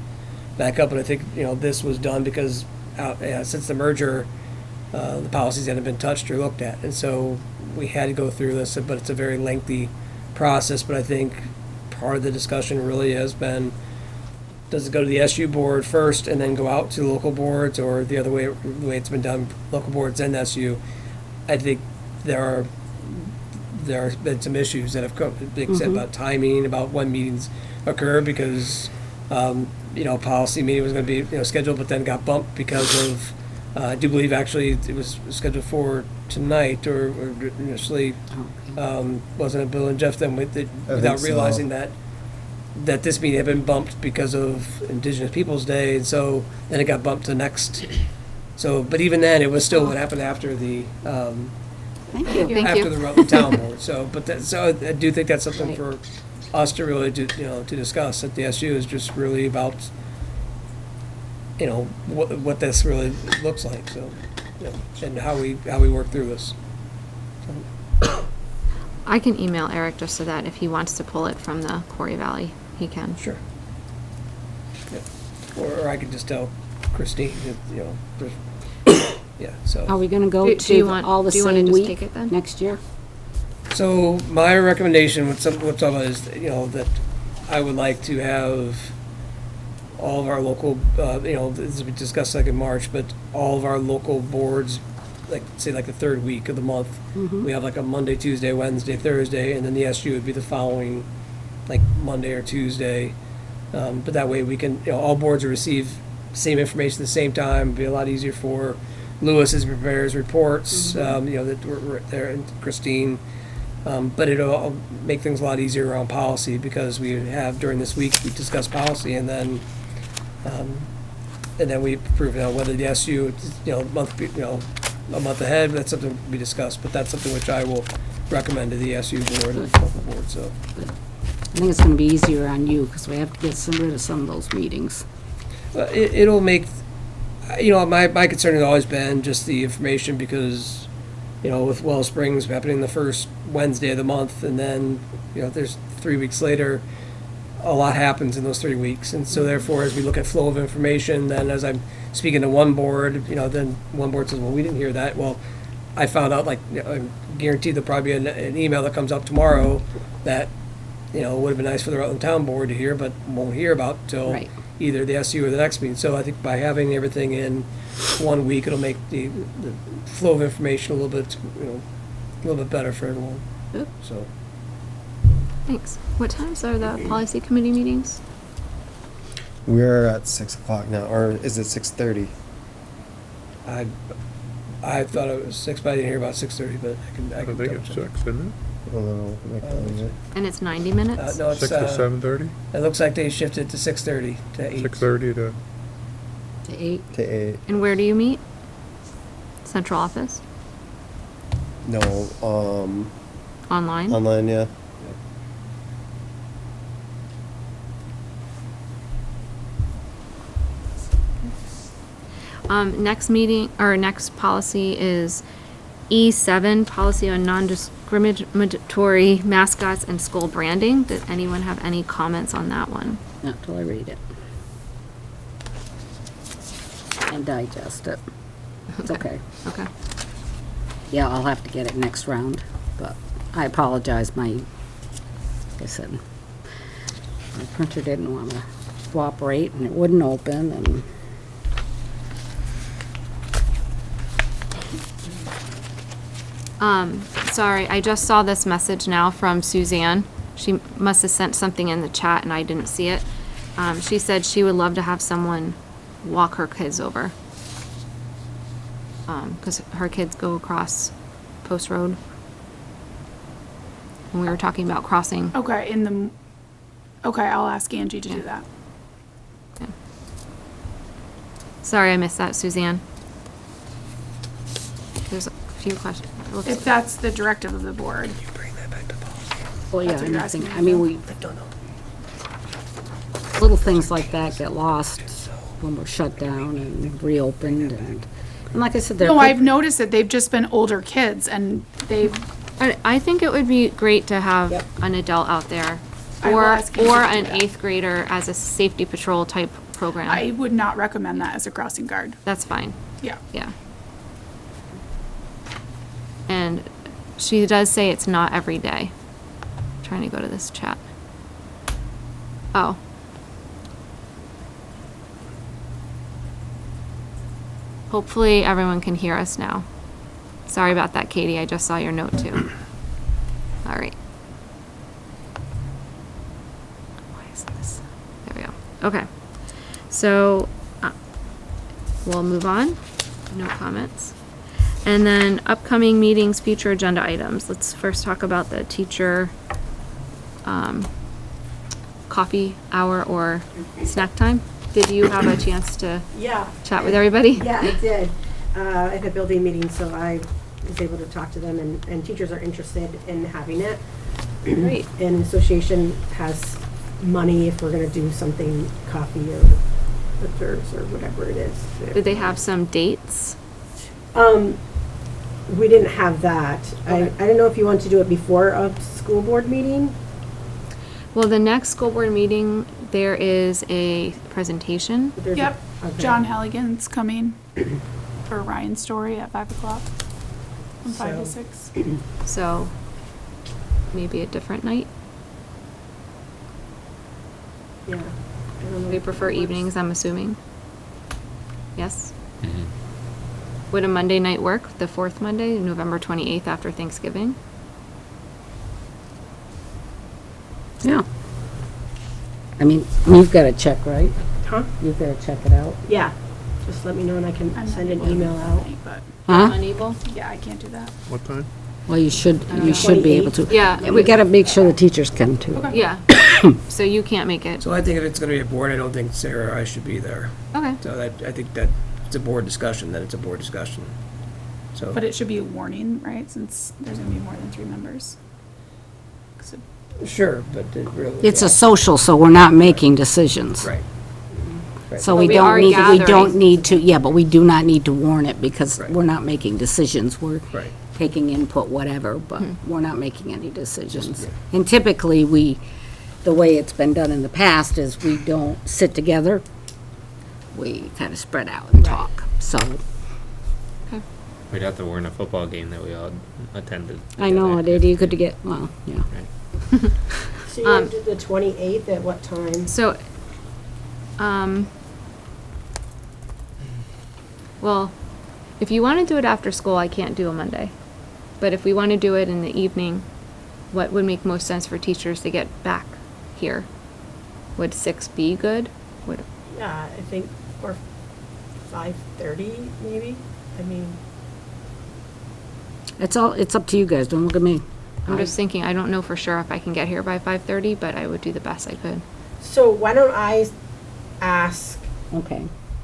E: back up. And I think, this was done because since the merger, the policies hadn't been touched or looked at. And so we had to go through this, but it's a very lengthy process. But I think part of the discussion really has been, does it go to the SU board first and then go out to local boards, or the other way, the way it's been done, local boards and SU? I think there have been some issues that have been said about timing, about when meetings occur, because, policy meeting was gonna be, scheduled, but then got bumped because of, I do believe actually it was scheduled for tonight, or initially, wasn't it Bill and Jeff then without
B: so.
E: realizing that this meeting had been bumped because of Indigenous Peoples' Day, and so then it got bumped to next. So, but even then, it was still what happened after the,
C: Thank you.
A: Thank
E: after
A: you.
E: the Rutland Town Board. So, so I do think that's something for us to really to discuss at the SU, is just really about, what this really looks like, so, and how we work through this.
A: I can email Eric just so that if he wants to pull it from the Quarry Valley, he can.
E: Sure. Yeah. Or I could just tell Christine, so.
C: Are we gonna go
A: Do you
C: to
A: want-
C: all the
A: do you wanna
C: same
A: just
C: week
A: take it then?
C: next year?
E: So my recommendation, what's up is, that I would like to have all of our local, this we discussed like in March, but all of our local boards, like, say like the third week of the month, we have like a Monday, Tuesday, Wednesday, Thursday, and then the SU would be the following, like Monday or Tuesday. But that way we can, all boards will receive same information at the same time. It'd be a lot easier for Lewis as he prepares reports, that we're there, and Christine. But it'll make things a lot easier around policy, because we have during this week, we discuss policy, and then we approve, whether the SU, a month ahead, that's something we discuss, but that's something which I will recommend to the SU board and local board, so.
C: I think it's gonna be easier on you, because we have to get rid of some of those meetings.
E: It'll make, my concern has always been just the information, because, with Wells Springs happening the first Wednesday of the month, and then, there's 3 weeks later, a lot happens in those 3 weeks. And so therefore, as we look at flow of information, then as I'm speaking to one board, then one board says, well, we didn't hear that. Well, I found out, like, I'm guaranteed there'll probably be an email that comes up tomorrow that, would have been nice for the Rutland Town Board to hear, but won't hear about till
C: Right.
E: either the SU or the next meeting. So I think by having everything in 1 week, it'll make the flow of information a little bit better for everyone.
A: Yep.
E: So.
A: Thanks. What times are the policy committee meetings?
B: We're at 6 o'clock now, or is it 6:30?
E: I thought it was 6, but I didn't hear about 6:30, but I can
G: I think
E: double
G: it's
E: check.
G: 6, isn't
B: I don't know.
A: And it's 90 minutes?
E: No,
G: it?
E: it's,
G: 6 to 7:30?
E: it looks like they shifted to 6:30 to 8.
G: 6:30 to,
C: To 8?
B: To 8.
A: And where do you meet? Central office?
B: No,
A: Online?
B: online, yeah.
A: Next meeting, or next policy is E7, policy on non-discriminatory mascots and school branding. Does anyone have any comments on that one?
C: Not till I read it. And digest it. It's okay.
A: Okay.
C: Yeah, I'll have to get it next round, but I apologize, like I said, my printer didn't want to cooperate, and it wouldn't open, and
A: Sorry, I just saw this message now from Suzanne. She must have sent something in the chat and I didn't see it. She said she would love to have someone walk her kids over. Because her kids go across Post Road. And we were talking about crossing.
H: Okay, I'll ask Angie to do that.
A: Sorry, I missed that, Suzanne. There's a few questions. It looks-
H: If that's the directive of the board.
C: well, yeah,
H: That's what you're
C: I think,
H: asking
C: I
H: me
C: mean, little things like that get lost when we're shut down and reopened, and like I said,
H: No, I've noticed that they've just been older kids and they've,
A: I think it would be great to have
C: Yep.
A: an adult out there.
H: I will
A: Or
H: ask Angie to do
A: an
H: that.
A: 8th grader as a safety patrol type program.
H: I would not recommend that as a crossing guard.
A: That's fine.
H: Yeah.
A: Yeah. And she does say it's not every day. Trying to go to this chat. Oh. Hopefully everyone can hear us now. Sorry about that, Katie. I just saw your note too. All right. Why is this? There we go. Okay. So we'll move on. No comments. And then upcoming meetings, future agenda items. Let's first talk about the teacher coffee hour or snack time. Did you have a chance to
L: Yeah.
A: chat with everybody?
L: Yeah, I did. At a building meeting, so I was able to talk to them, and teachers are interested in having it.
A: Great.
L: And association has money if we're gonna do something, coffee or liqueurs or whatever it is.
A: Did they have some dates?
L: We didn't have that. I didn't know if you want to do it before a school board meeting.
A: Well, the next school board meeting, there is a presentation.
L: There's a-
H: Yep,
L: okay.
H: John Halligan's coming for Ryan's story at 5 o'clock, from 5 to
L: So-
H: 6.
A: So maybe a different night.
L: Yeah. I don't know
A: We
L: if
A: prefer
L: that works.
A: evenings, I'm assuming. Yes? Would a Monday night work, the fourth Monday, November 28th after Thanksgiving?
C: Yeah. I mean, you've got to check, right?
L: Huh?
C: You've got to check it out.
L: Yeah. Just let me know and I can
H: I'm
L: send an
H: not able to
L: email
H: that
L: out.
H: night, But,
C: Huh?
A: Unable?
H: yeah, I can't do that.
G: What time?
C: Well, you should
A: don't
C: be
A: know.
C: able to.
A: Yeah.
C: And we got to make sure the teachers come too.
H: Okay.
A: Yeah. So you can't make it.
E: So I think if it's gonna be a board, I don't think Sarah or I should be there.
A: Okay.
E: So I think that if it's a board discussion, then it's a board discussion. So.
H: But it should be a warning, right, since there's gonna be more than 3 members. 'Cause it-
E: Sure, but it really.
C: It's a social, so we're not making decisions.
E: Right.
C: So
A: But
C: we
A: we are
C: don't need, we don't
A: gathering.
C: need to, yeah, but we do not need to warn it because
E: Right.
C: we're not making decisions. We're
E: Right.
C: taking input, whatever, but we're not making any decisions.
E: Just-
C: And typically, the way it's been done in the past is we don't sit together. We kind of spread out and talk, so.
K: We'd have to warn a football game that we all attended.
C: I know,
K: together.
C: you could get, well, yeah.
L: So you want to do the 28th at what time?
A: So, well, if you want to do it after school, I can't do a Monday. But if we want to do it in the evening, what would make most sense for teachers to get back here? Would 6 be good? Would,
L: Yeah, I think, or 5:30 maybe? I mean,
C: It's up to you guys, don't look at me.
A: I'm just thinking, I don't know for sure if I can get here by 5:30, but I would do the best I could.
L: so why don't I ask
C: Okay.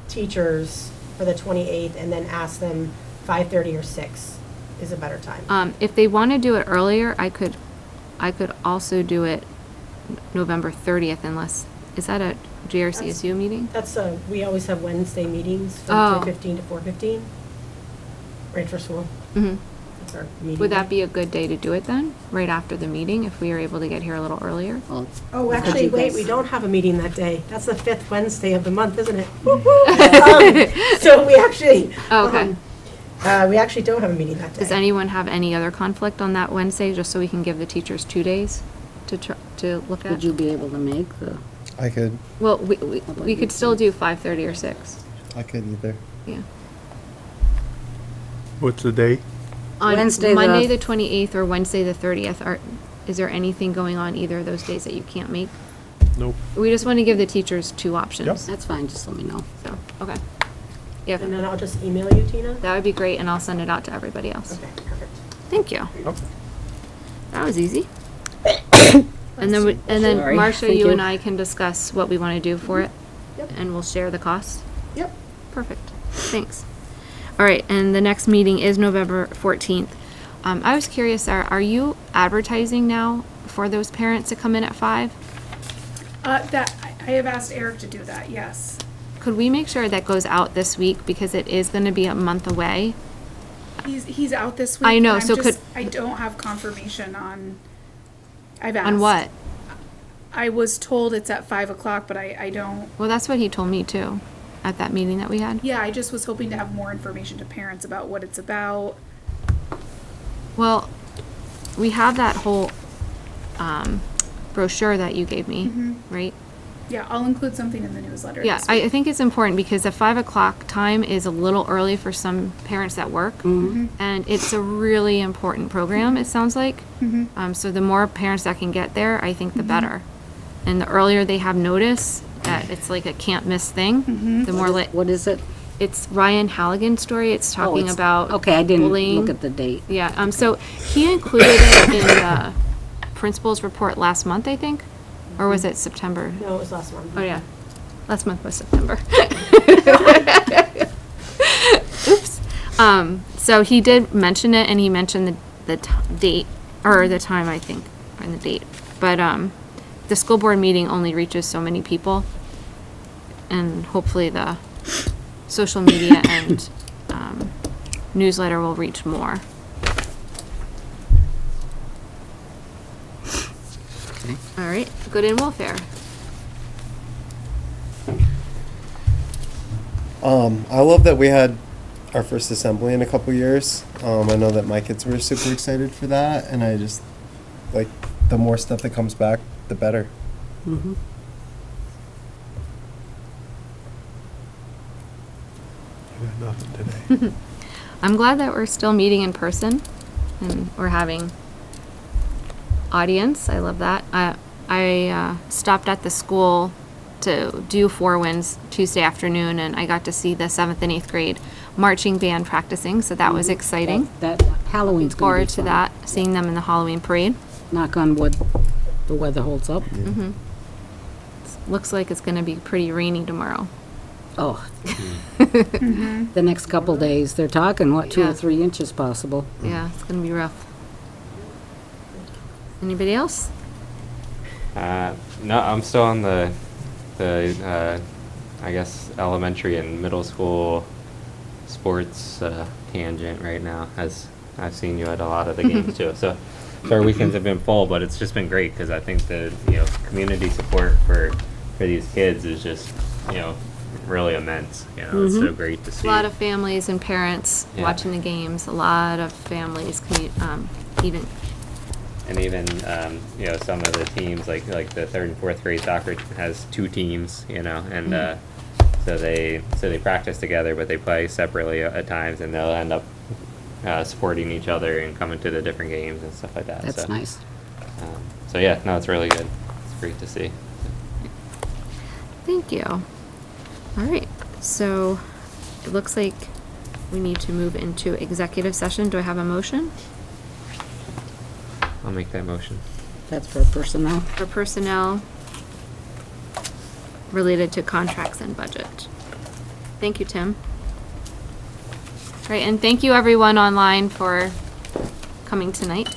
L: teachers for the 28th and then ask them 5:30 or 6 is a better time.
A: If they want to do it earlier, I could also do it November 30th unless, is that a GRCSU meeting?
L: That's, we always have Wednesday meetings
A: Oh.
L: from 3:15 to 4:15. Right for school.
A: Mm-hmm.
L: That's our meeting.
A: Would that be a good day to do it then, right after the meeting, if we are able to get here a little earlier?
C: Well,
L: Oh,
C: Could
L: actually,
C: you
L: wait,
C: guys-
L: we don't have a meeting that day. That's the 5th Wednesday of the month, isn't it? So we actually.
A: Oh, okay.
L: We actually don't have a meeting that day.
A: Does anyone have any other conflict on that Wednesday, just so we can give the teachers 2 days to look at?
C: Would you be able to make the,
B: I could
A: Well, we could still do 5:30 or 6,
B: either.
A: yeah.
G: What's the date?
A: On
C: Wednesday,
A: Monday,
C: the-
A: the 28th, or Wednesday, the 30th, is there anything going on either of those days that you can't make?
G: Nope.
A: We just want to give the teachers 2 options.
C: that's fine, just let me know.
A: So, okay. Yeah,
L: And then I'll just email you, Tina?
A: that would be great, and I'll send it out to everybody else.
L: Okay, perfect.
A: Thank you.
G: Okay.
A: That was easy. And then,
C: Sorry.
A: Marcia,
C: Thank
A: you
C: you.
A: and I can discuss what we want to do for it.
L: Yep.
A: And we'll share the costs.
L: Yep.
A: Perfect. Thanks. All right, and the next meeting is November 14th. I was curious, are you advertising now for those parents to come in at 5?
H: That, I have asked Eric to do that, yes.
A: Could we make sure that goes out this week, because it is going to be a month away?
H: He's out this week.
A: I know,
H: I'm
A: so
H: just-
A: could-
H: I don't have confirmation on, I've asked.
A: On what?
H: I was told it's at 5 o'clock, but I don't,
A: Well, that's what he told me too, at that meeting that we had.
H: yeah, I just was hoping to have more information to parents about what it's about.
A: Well, we have that whole brochure that you gave me,
H: Mhm.
A: right?
H: Yeah, I'll include something in the newsletter.
A: Yeah,
H: this
A: I
H: week.
A: think it's important because the 5 o'clock time is a little early for some parents that work. And it's a really important program, it sounds like. So the more parents that can get there, I think the better. And the earlier they have notice that it's like a can't miss thing, the more
C: What is it?
A: it's Ryan Halligan's story. It's talking
C: it's-
A: about
C: Okay, I didn't
A: bullying.
C: look at the date.
A: Yeah, so he included it in the principal's report last month, I think, or was it September?
L: No, it was last month.
A: Oh, yeah. Last month was September. Oops. So he did mention it, and he mentioned the date, or the time, I think, and the date. But the school board meeting only reaches so many people, and hopefully the social media and newsletter will reach more. All right, good and welfare.
B: I love that we had our first assembly in a couple years. I know that my kids were super excited for that, and I just, like, the more stuff that comes back, the better.
G: I got nothing today.
A: I'm glad that we're still meeting in person and we're having audience. I love that. I stopped at the school to do Four Winds Tuesday afternoon, and I got to see the 7th and 8th grade marching band practicing, so that was exciting.
C: That Halloween's gonna be
A: Forward to
C: fun.
A: that, seeing them in the Halloween parade.
C: Knock on wood, the weather holds up.
A: Looks like it's going to be pretty rainy tomorrow.
C: Oh. The next couple days, they're talking, what, 2
A: Yeah.
C: or 3 inches possible.
A: Yeah, it's going to be rough. Anybody else?
K: No, I'm still on the I guess elementary and middle school sports tangent right now, as I've seen you at a lot of the games too. So our weekends have been full, but it's just been great because I think the community support for these kids is just really immense. It's so great to see.
A: A lot of families and parents
K: Yeah.
A: watching the games. A lot of families, even
K: And even some of the teams like the 3rd and 4th grade soccer has 2 teams, and so they practice together, but they play separately at times, and they'll end up supporting each other and coming to the different games and stuff like that.
C: That's nice.
K: So yeah, no, it's really good. It's great to see.
A: Thank you. All right, so it looks like we need to move into executive session. Do I have a motion?
K: I'll make that motion.
C: That's for personnel.
A: For personnel related to contracts and budget. Thank you, Tim. All right, and thank you everyone online for coming tonight.